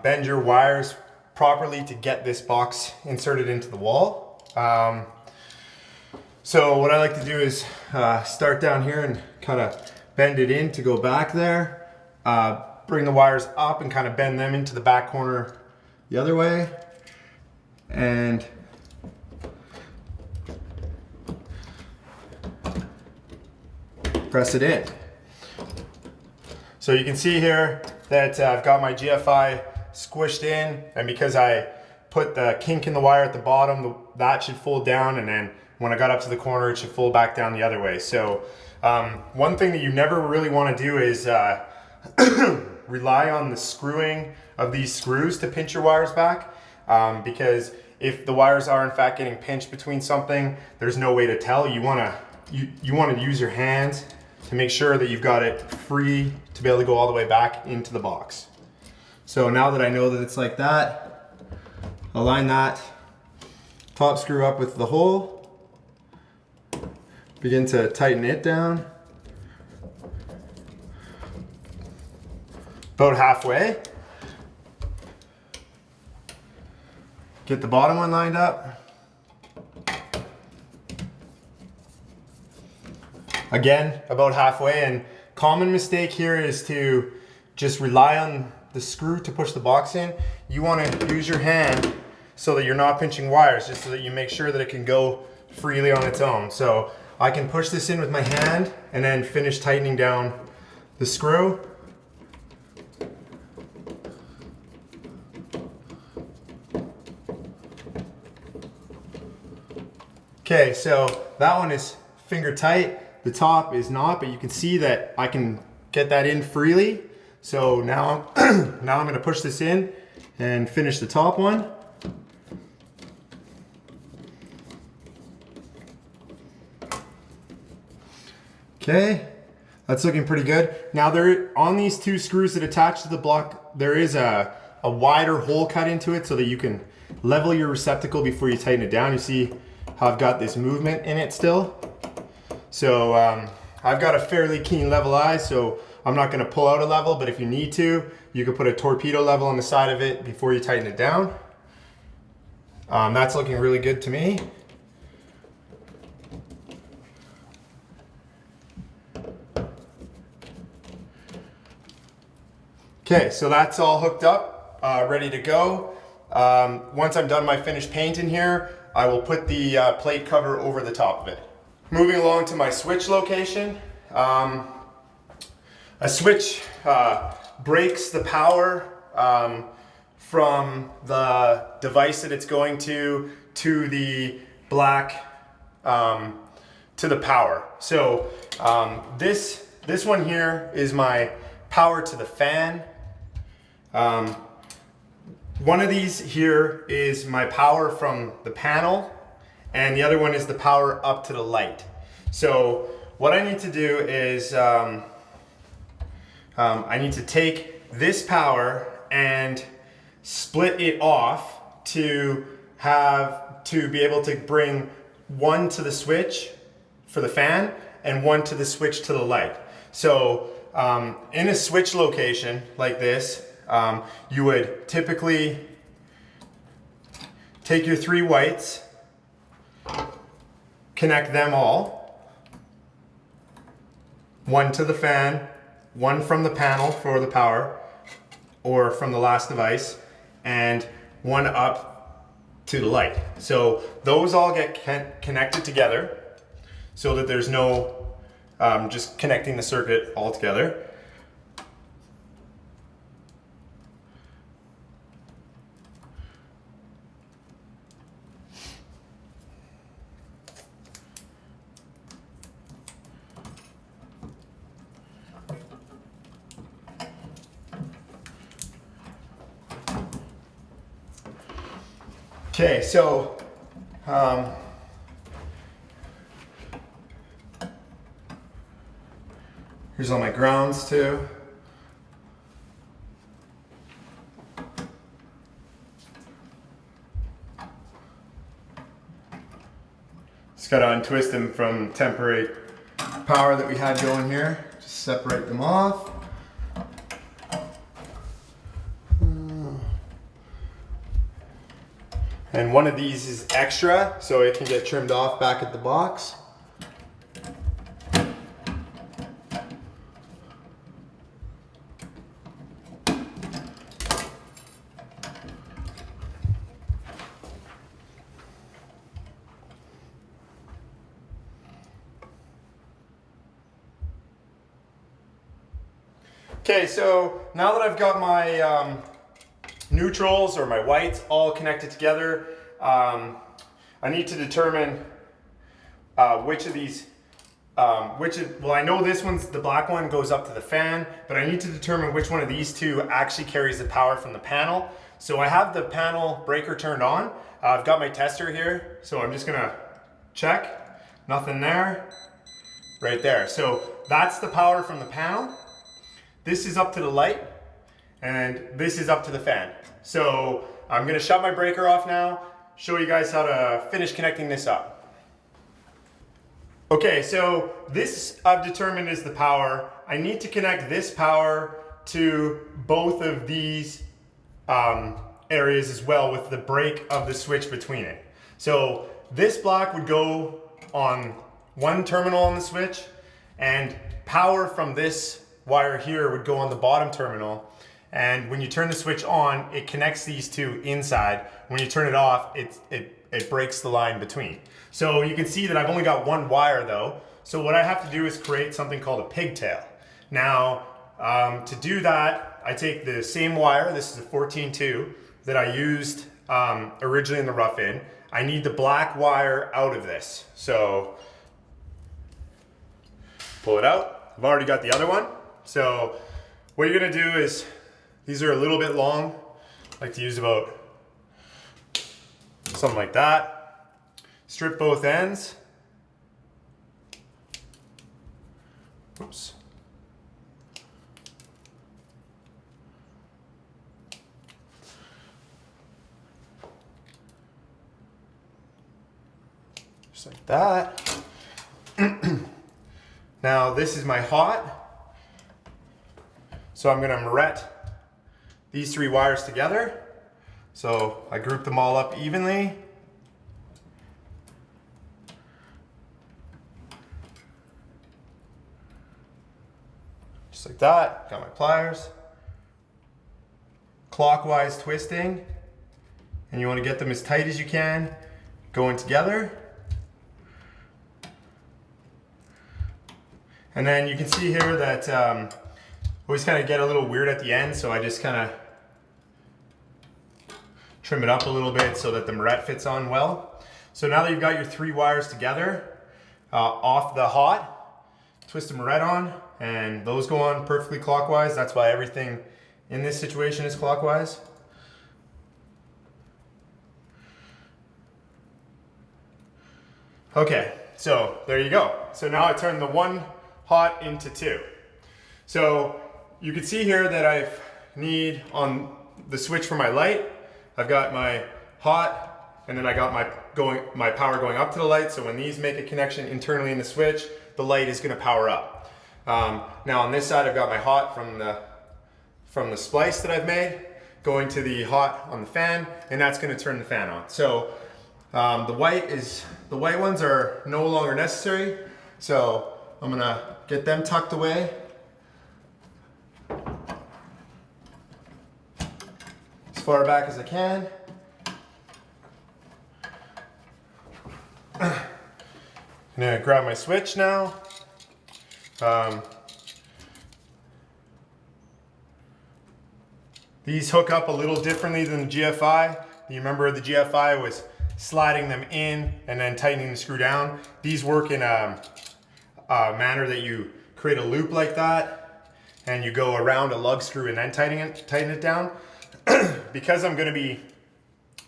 bend your wires properly to get this box inserted into the wall. So what I like to do is start down here and kind of bend it in to go back there, bring the wires up and kind of bend them into the back corner the other way. And press it in. So you can see here that I've got my GFI squished in, and because I put the kink in the wire at the bottom, that should fold down, and then when I got up to the corner, it should fold back down the other way. So one thing that you never really want to do is rely on the screwing of these screws to pinch your wires back, because if the wires are in fact getting pinched between something, there's no way to tell. You want to use your hands to make sure that you've got it free to be able to go all the way back into the box. So now that I know that it's like that, I'll line that top screw up with the hole, begin to tighten it down about halfway. Get the bottom one lined up. Again, about halfway, and common mistake here is to just rely on the screw to push the box in. You want to use your hand so that you're not pinching wires, just so that you make sure that it can go freely on its own. So I can push this in with my hand and then finish tightening down the screw. Okay, so that one is finger tight. The top is not, but you can see that I can get that in freely. So now, now I'm going to push this in and finish the top one. Okay, that's looking pretty good. Now on these two screws that attach to the block, there is a wider hole cut into it so that you can level your receptacle before you tighten it down. You see how I've got this movement in it still. So I've got a fairly keen level eye, so I'm not going to pull out a level, but if you need to, you can put a torpedo level on the side of it before you tighten it down. That's looking really good to me. Okay, so that's all hooked up, ready to go. Once I'm done my finished paint in here, I will put the plate cover over the top of it. Moving along to my switch location. A switch breaks the power from the device that it's going to the black, to the power. So this one here is my power to the fan. One of these here is my power from the panel, and the other one is the power up to the light. So what I need to do is I need to take this power and split it off to be able to bring one to the switch for the fan and one to the switch to the light. So in a switch location like this, you would typically take your 3 whites, connect them all, one to the fan, one from the panel for the power, or from the last device, and one up to the light. So those all get connected together so that there's no just connecting the circuit all together. Okay, so here's all my grounds too. Just gotta untwist them from temporary power that we had going here. Just separate them off. And one of these is extra, so it can get trimmed off back at the box. Okay, so now that I've got my neutrals or my whites all connected together. I need to determine which of these, well, I know this one's, the black one goes up to the fan, but I need to determine which one of these two actually carries the power from the panel. So I have the panel breaker turned on. I've got my tester here, so I'm just gonna check. Nothing there, right there. So that's the power from the panel. This is up to the light, and this is up to the fan. So I'm gonna shut my breaker off now, show you guys how to finish connecting this up. Okay, so this I've determined is the power. I need to connect this power to both of these areas as well with the break of the switch between it. So this block would go on one terminal on the switch, and power from this wire here would go on the bottom terminal. And when you turn the switch on, it connects these two inside. When you turn it off, it breaks the line between. So you can see that I've only got one wire though. So what I have to do is create something called a pigtail. Now, to do that, I take the same wire, this is a 14-2, that I used originally in the rough-in. I need the black wire out of this. So, pull it out. I've already got the other one. So, what you're gonna do is, these are a little bit long. I like to use about something like that. Strip both ends. Oops. Just like that. Now this is my hot. So I'm gonna moret these three wires together. So I group them all up evenly. Just like that. Got my pliers. Clockwise twisting. And you want to get them as tight as you can, going together. And then you can see here that always kind of get a little weird at the end, so I just kind of trim it up a little bit so that the moret fits on well. So now that you've got your three wires together, off the hot, twist the moret on, and those go on perfectly clockwise. That's why everything in this situation is clockwise. Okay, so there you go. So now I turn the one hot into two. So you can see here that I need on the switch for my light, I've got my hot, and then I got my power going up to the light. So when these make a connection internally in the switch, the light is going to power up. Now on this side, I've got my hot from the splice that I've made going to the hot on the fan, and that's going to turn the fan on. So the white ones are no longer necessary. So I'm gonna get them tucked away. As far back as I can. I'm gonna grab my switch now. These hook up a little differently than the GFI. You remember the GFI was sliding them in and then tightening the screw down. These work in a manner that you create a loop like that and you go around a lug screw and then tighten it down. Because I'm going to be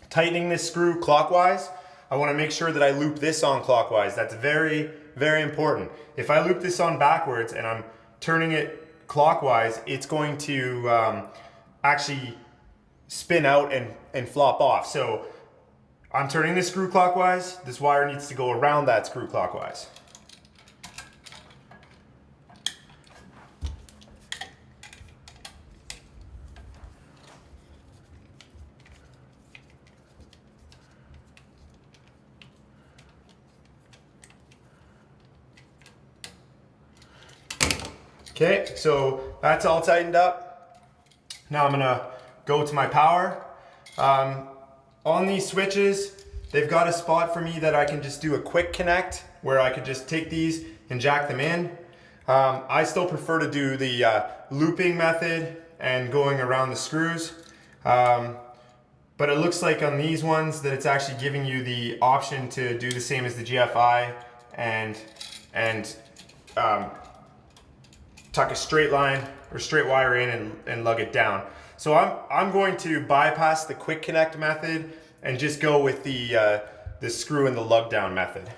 tightening this screw clockwise, I want to make sure that I loop this on clockwise. That's very, very important. If I loop this on backwards and I'm turning it clockwise, it's going to actually spin out and flop off. So I'm turning this screw clockwise. This wire needs to go around that screw clockwise. Okay, so that's all tightened up. Now I'm gonna go to my power. On these switches, they've got a spot for me that I can just do a quick connect where I could just take these and jack them in. I still prefer to do the looping method and going around the screws. But it looks like on these ones that it's actually giving you the option to do the same as the GFI and tuck a straight line or straight wire in and lug it down. So I'm going to bypass the quick connect method and just go with the screw and the lug down method.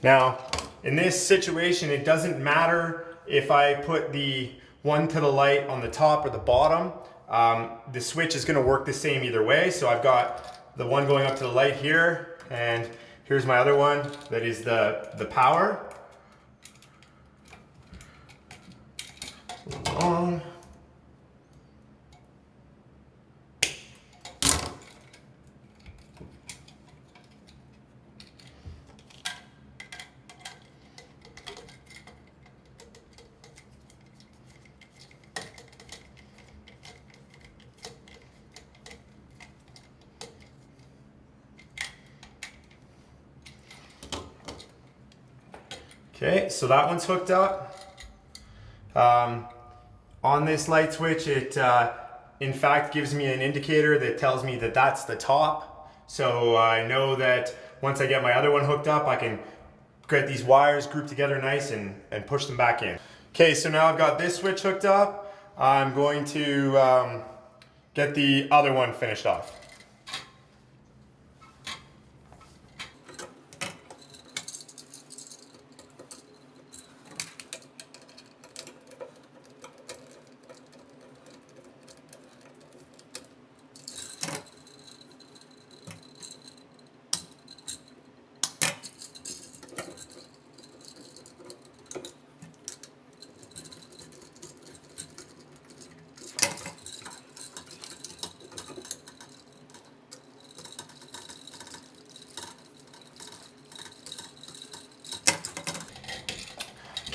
Now, in this situation, it doesn't matter if I put the one to the light on the top or the bottom. The switch is going to work the same either way. So I've got the one going up to the light here, and here's my other one that is the power. On. Okay, so that one's hooked up. On this light switch, it in fact gives me an indicator that tells me that that's the top. So I know that once I get my other one hooked up, I can get these wires grouped together nice and push them back in. Okay, so now I've got this switch hooked up. I'm going to get the other one finished off.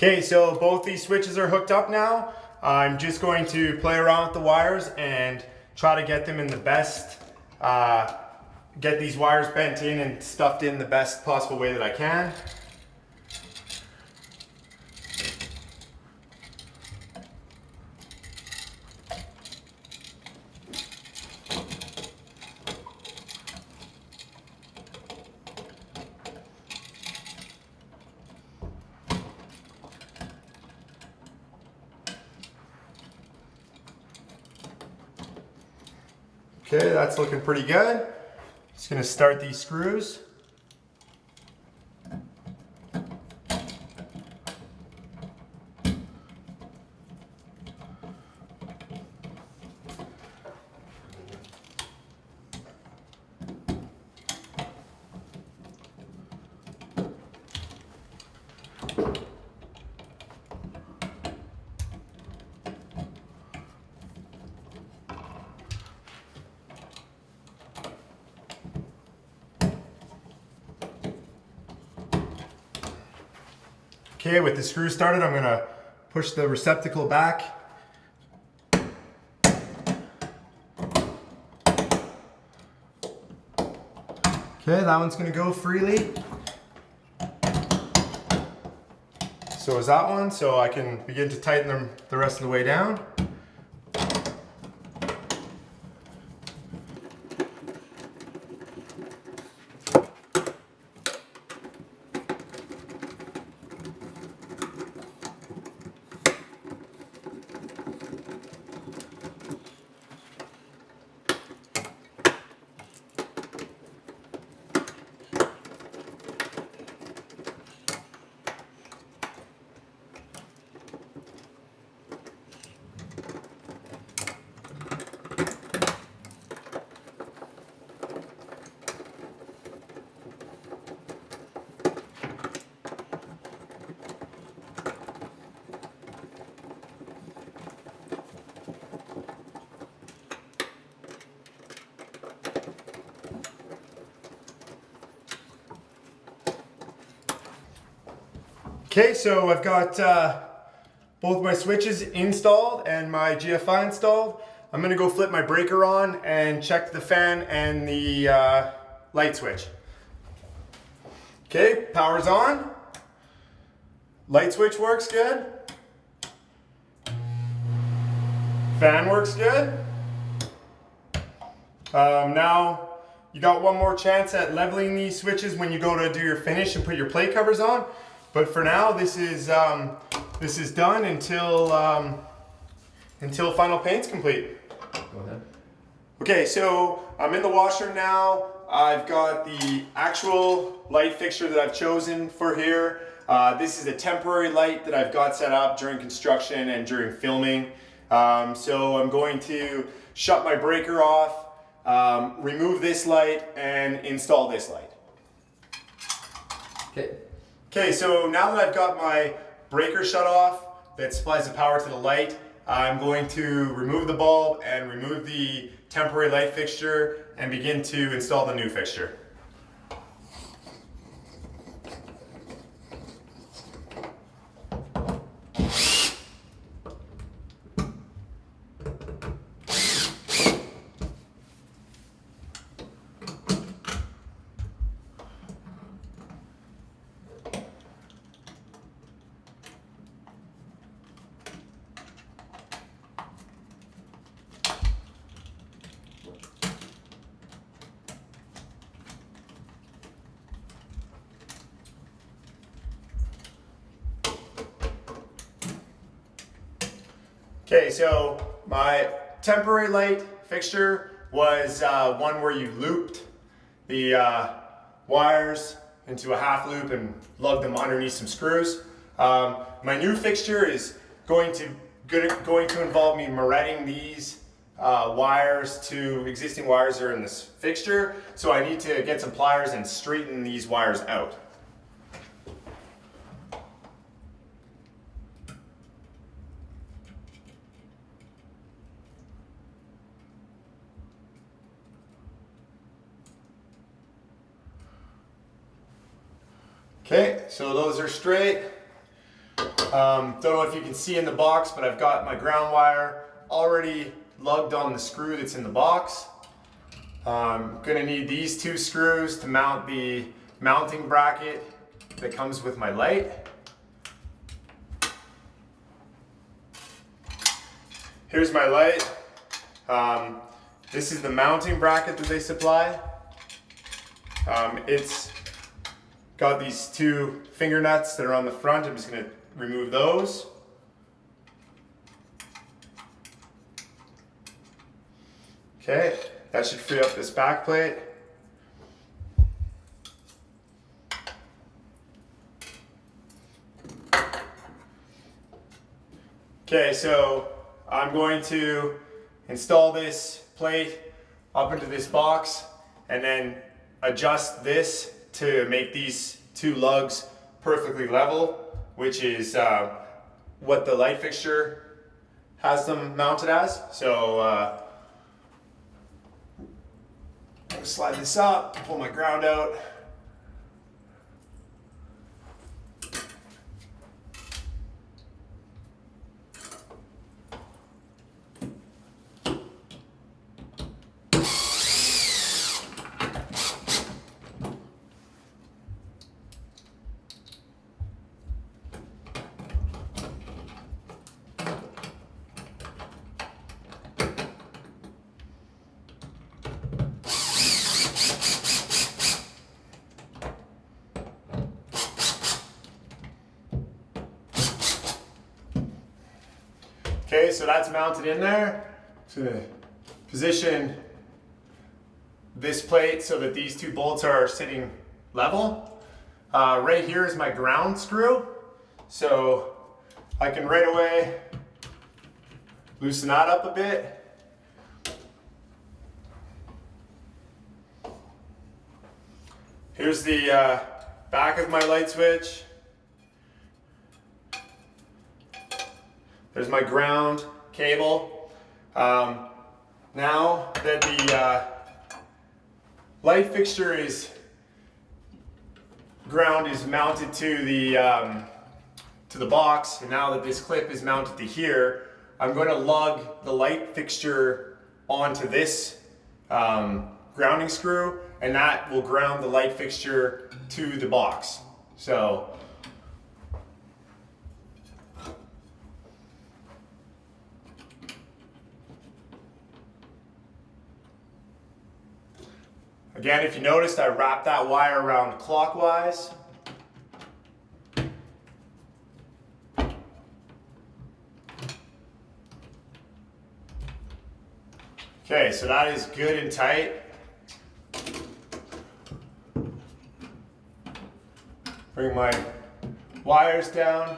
Okay, so both these switches are hooked up now. I'm just going to play around with the wires and try to get them in the best, get these wires bent in and stuffed in the best possible way that I can. Okay, that's looking pretty good. Just gonna start these screws. Okay, with the screw started, I'm gonna push the receptacle back. Okay, that one's gonna go freely. So is that one, so I can begin to tighten them the rest of the way down. Okay, so I've got both my switches installed and my GFI installed. I'm gonna go flip my breaker on and check the fan and the light switch. Okay, power's on. Light switch works good. Fan works good. Now you got one more chance at leveling these switches when you go to do your finish and put your plate covers on. But for now, this is done until final paint's complete. Go ahead. Okay, so I'm in the washer now. I've got the actual light fixture that I've chosen for here. This is a temporary light that I've got set up during construction and during filming. So I'm going to shut my breaker off, remove this light, and install this light. Okay. Okay, so now that I've got my breaker shut off that supplies the power to the light, I'm going to remove the bulb and remove the temporary light fixture and begin to install the new fixture. Okay, so my temporary light fixture was one where you looped the wires into a half loop and lugged them underneath some screws. My new fixture is going to involve me moretting these wires to existing wires that are in this fixture. So I need to get some pliers and straighten these wires out. Okay, so those are straight. Don't know if you can see in the box, but I've got my ground wire already lugged on the screw that's in the box. I'm gonna need these two screws to mount the mounting bracket that comes with my light. Here's my light. This is the mounting bracket that they supply. It's got these two finger nuts that are on the front. I'm just going to remove those. Okay, that should free up this back plate. Okay, so I'm going to install this plate up into this box and then adjust this to make these two lugs perfectly level, which is what the light fixture has them mounted as. So I'm gonna slide this up, pull my ground out. Okay, so that's mounted in there. So position this plate so that these two bolts are sitting level. Right here is my ground screw. So I can right away loosen that up a bit. Here's the back of my light switch. There's my ground cable. Now that the light fixture ground is mounted to the box, and now that this clip is mounted to here, I'm going to lug the light fixture onto this grounding screw and that will ground the light fixture to the box. So again, if you noticed, I wrapped that wire around clockwise. Okay, so that is good and tight. Bring my wires down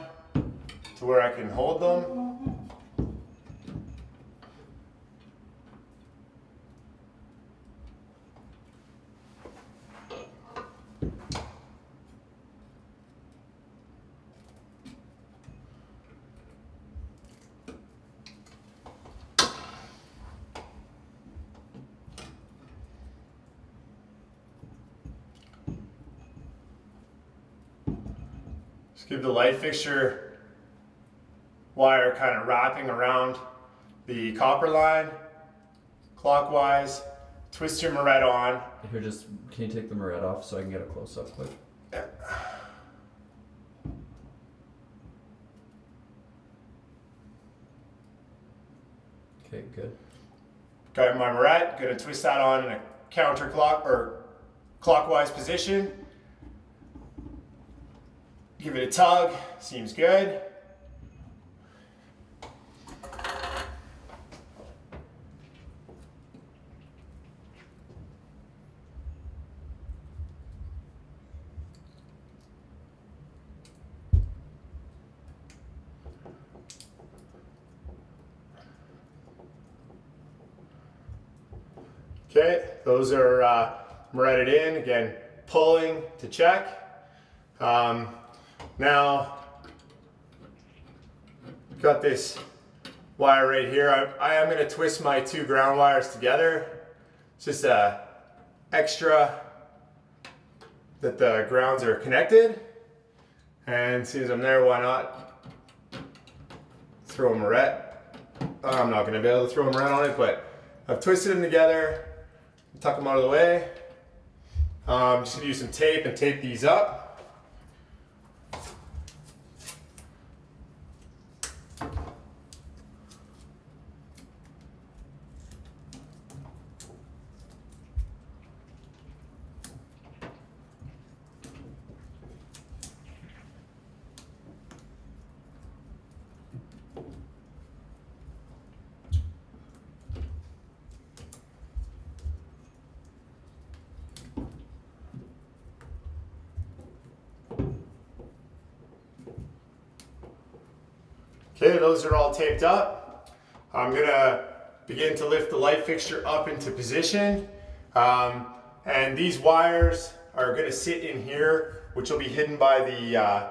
to where I can hold them. Just give the light fixture wire kind of wrapping around the copper line, clockwise. Twist your moret on. Here, just can you take the moret off so I can get a close up quick? Yeah. Okay, good. Got my moret. Gonna twist that on in a counterclock or clockwise position. Give it a tug. Seems good. Okay, those are moretted in. Again, pulling to check. Now, got this wire right here. I am going to twist my two ground wires together. It's just extra that the grounds are connected. And as soon as I'm there, why not throw a moret? I'm not going to be able to throw a moret on it, but I've twisted them together. Tuck them out of the way. Just gonna use some tape and tape these up. Okay, those are all taped up. I'm gonna begin to lift the light fixture up into position. And these wires are gonna sit in here, which will be hidden by the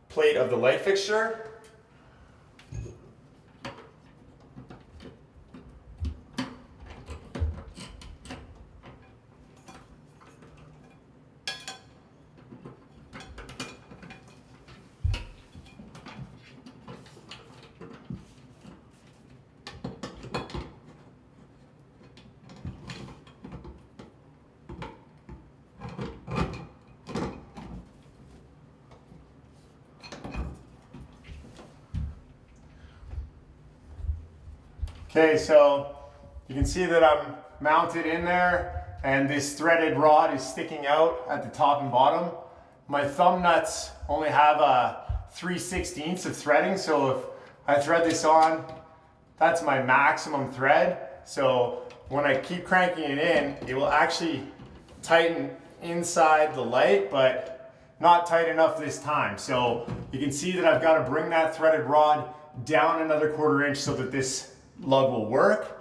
plate of the light fixture. Okay, so you can see that I'm mounted in there and this threaded rod is sticking out at the top and bottom. My thumb nuts only have 3/16 of threading, so if I thread this on, that's my maximum thread. So when I keep cranking it in, it will actually tighten inside the light, but not tight enough this time. So you can see that I've got to bring that threaded rod down another 1/4 inch so that this lug will work.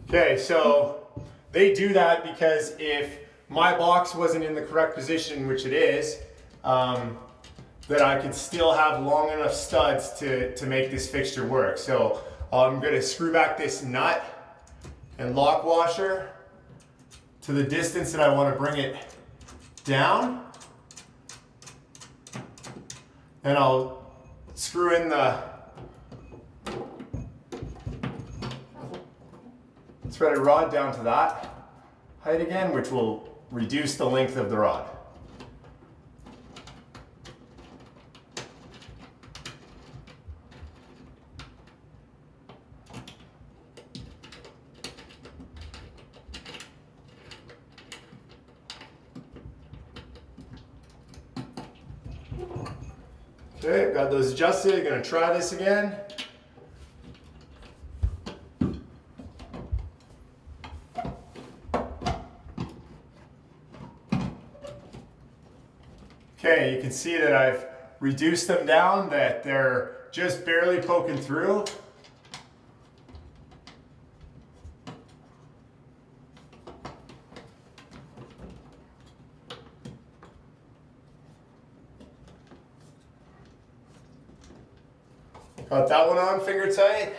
Okay, so they do that because if my box wasn't in the correct position, which it is, that I could still have long enough studs to make this fixture work. So I'm going to screw back this nut and lock washer to the distance that I want to bring it down. And I'll screw in the threaded rod down to that height again, which will reduce the length of the rod. Okay, I've got those adjusted. I'm going to try this again. Okay, you can see that I've reduced them down, that they're just barely poking through. Got that one on finger tight.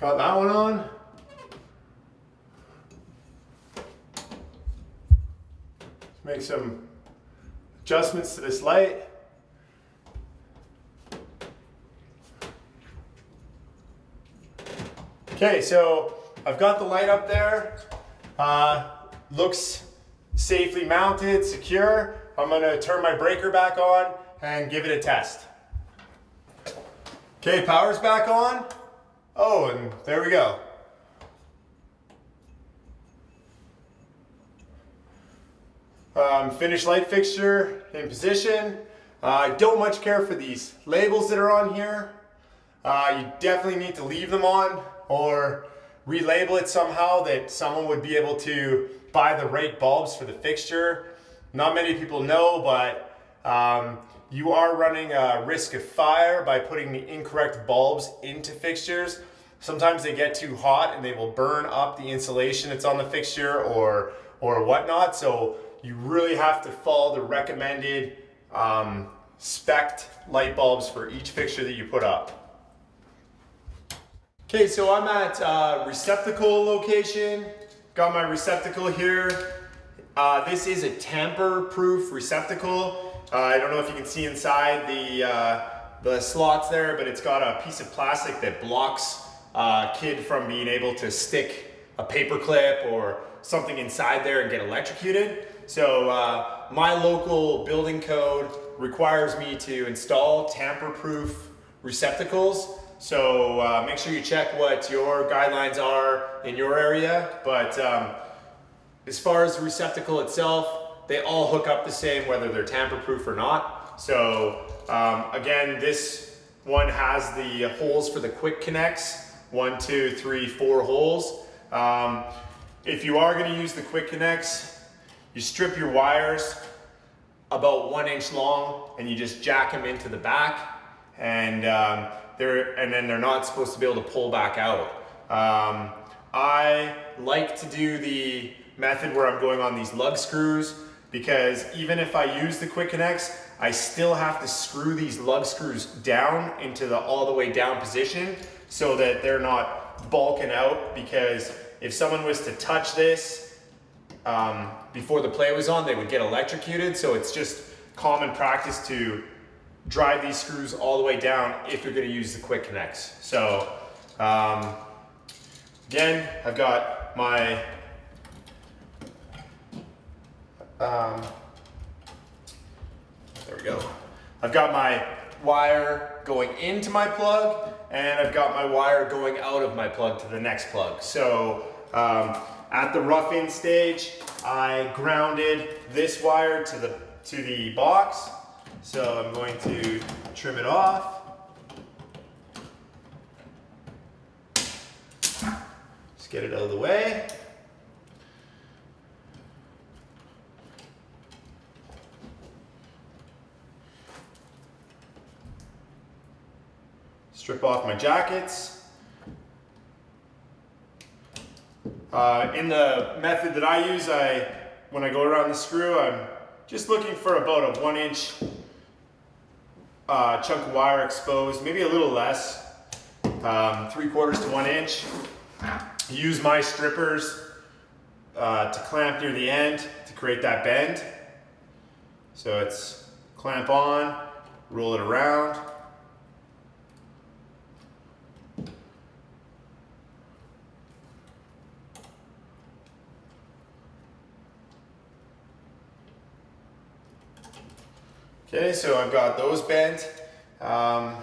Got that one on. Let's make some adjustments to this light. Okay, so I've got the light up there. Looks safely mounted, secure. I'm going to turn my breaker back on and give it a test. Okay, power's back on. Oh, and there we go. Finished light fixture in position. I don't much care for these labels that are on here. You definitely need to leave them on or relabel it somehow that someone would be able to buy the right bulbs for the fixture. Not many people know, but you are running a risk of fire by putting the incorrect bulbs into fixtures. Sometimes they get too hot and they will burn up the insulation that's on the fixture or whatnot. So you really have to follow the recommended spec'd light bulbs for each fixture that you put up. Okay, so I'm at receptacle location. Got my receptacle here. This is a tamper-proof receptacle. I don't know if you can see inside the slots there, but it's got a piece of plastic that blocks a kid from being able to stick a paper clip or something inside there and get electrocuted. So my local building code requires me to install tamper-proof receptacles. So make sure you check what your guidelines are in your area. But as far as the receptacle itself, they all hook up the same whether they're tamper-proof or not. So again, this one has the holes for the quick connects. 1, 2, 3, 4 holes. If you are going to use the quick connects, you strip your wires about 1 inch long and you just jack them into the back, and then they're not supposed to be able to pull back out. I like to do the method where I'm going on these lug screws, because even if I use the quick connects, I still have to screw these lug screws down into the all the way down position so that they're not bulking out, because if someone was to touch this before the play was on, they would get electrocuted. So it's just common practice to drive these screws all the way down if you're going to use the quick connects. So again, I've got my there we go. I've got my wire going into my plug, and I've got my wire going out of my plug to the next plug. So at the rough-in stage, I grounded this wire to the box. So I'm going to trim it off. Just get it out of the way. Strip off my jackets. In the method that I use, when I go around the screw, I'm just looking for about a 1-inch chunk of wire exposed, maybe a little less, 3/4 to 1 inch. Use my strippers to clamp near the end to create that bend. So it's clamp on, roll it around. Okay, so I've got those bent, then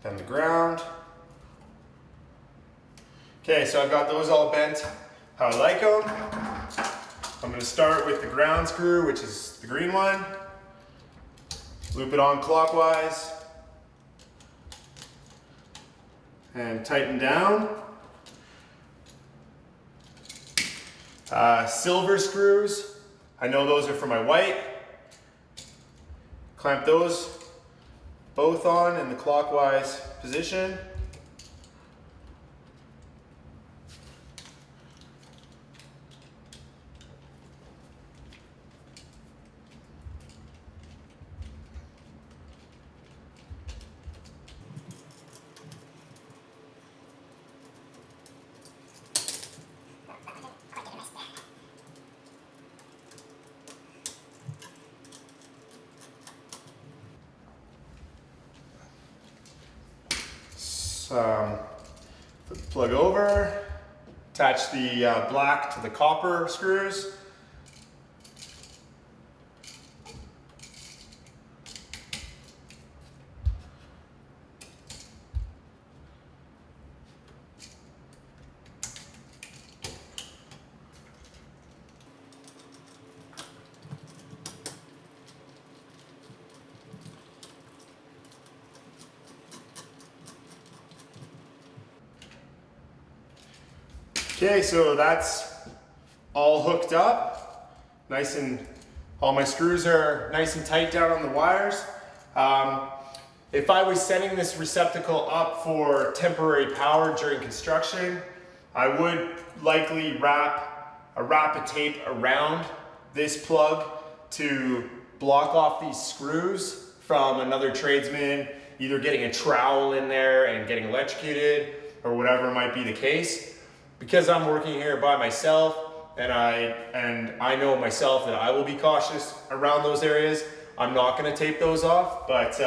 the ground. Okay, so I've got those all bent how I like them. I'm going to start with the ground screw, which is the green one. Loop it on clockwise and tighten down. Silver screws, I know those are for my white. Clamp those both on in the clockwise position. Put the plug over, attach the black to the copper screws. Okay, so that's all hooked up. All my screws are nice and tight down on the wires. If I was setting this receptacle up for temporary power during construction, I would likely wrap a tape around this plug to block off these screws from another tradesman either getting a trowel in there and getting electrocuted or whatever might be the case. Because I'm working here by myself and I know myself that I will be cautious around those areas, I'm not going to tape those off. But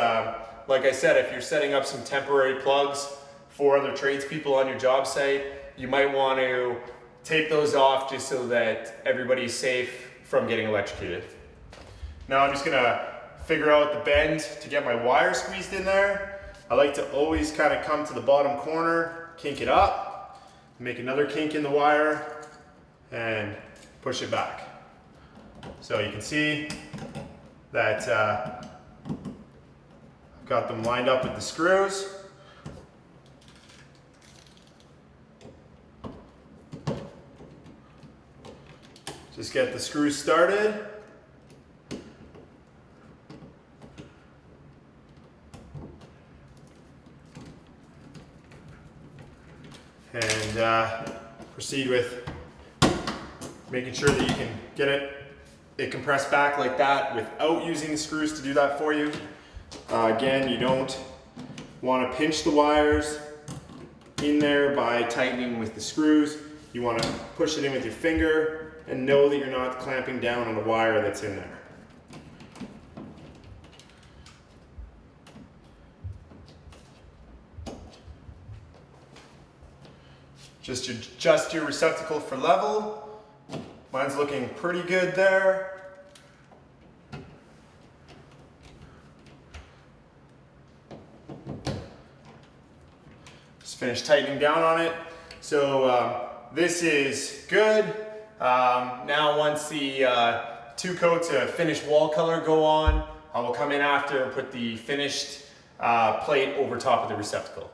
like I said, if you're setting up some temporary plugs for other tradespeople on your job site, you might want to tape those off just so that everybody's safe from getting electrocuted. Now I'm just going to figure out the bend to get my wire squeezed in there. I like to always kind of come to the bottom corner, kink it up, make another kink in the wire, and push it back. So you can see that I've got them lined up with the screws. Just get the screws started. And proceed with making sure that you can get it compressed back like that without using the screws to do that for you. Again, you don't want to pinch the wires in there by tightening with the screws. You want to push it in with your finger and know that you're not clamping down on the wire that's in there. Just adjust your receptacle for level. Mine's looking pretty good there. Just finished tightening down on it. So this is good. Now once the 2 coats of finished wall color go on, I will come in after and put the finished plate over top of the receptacle.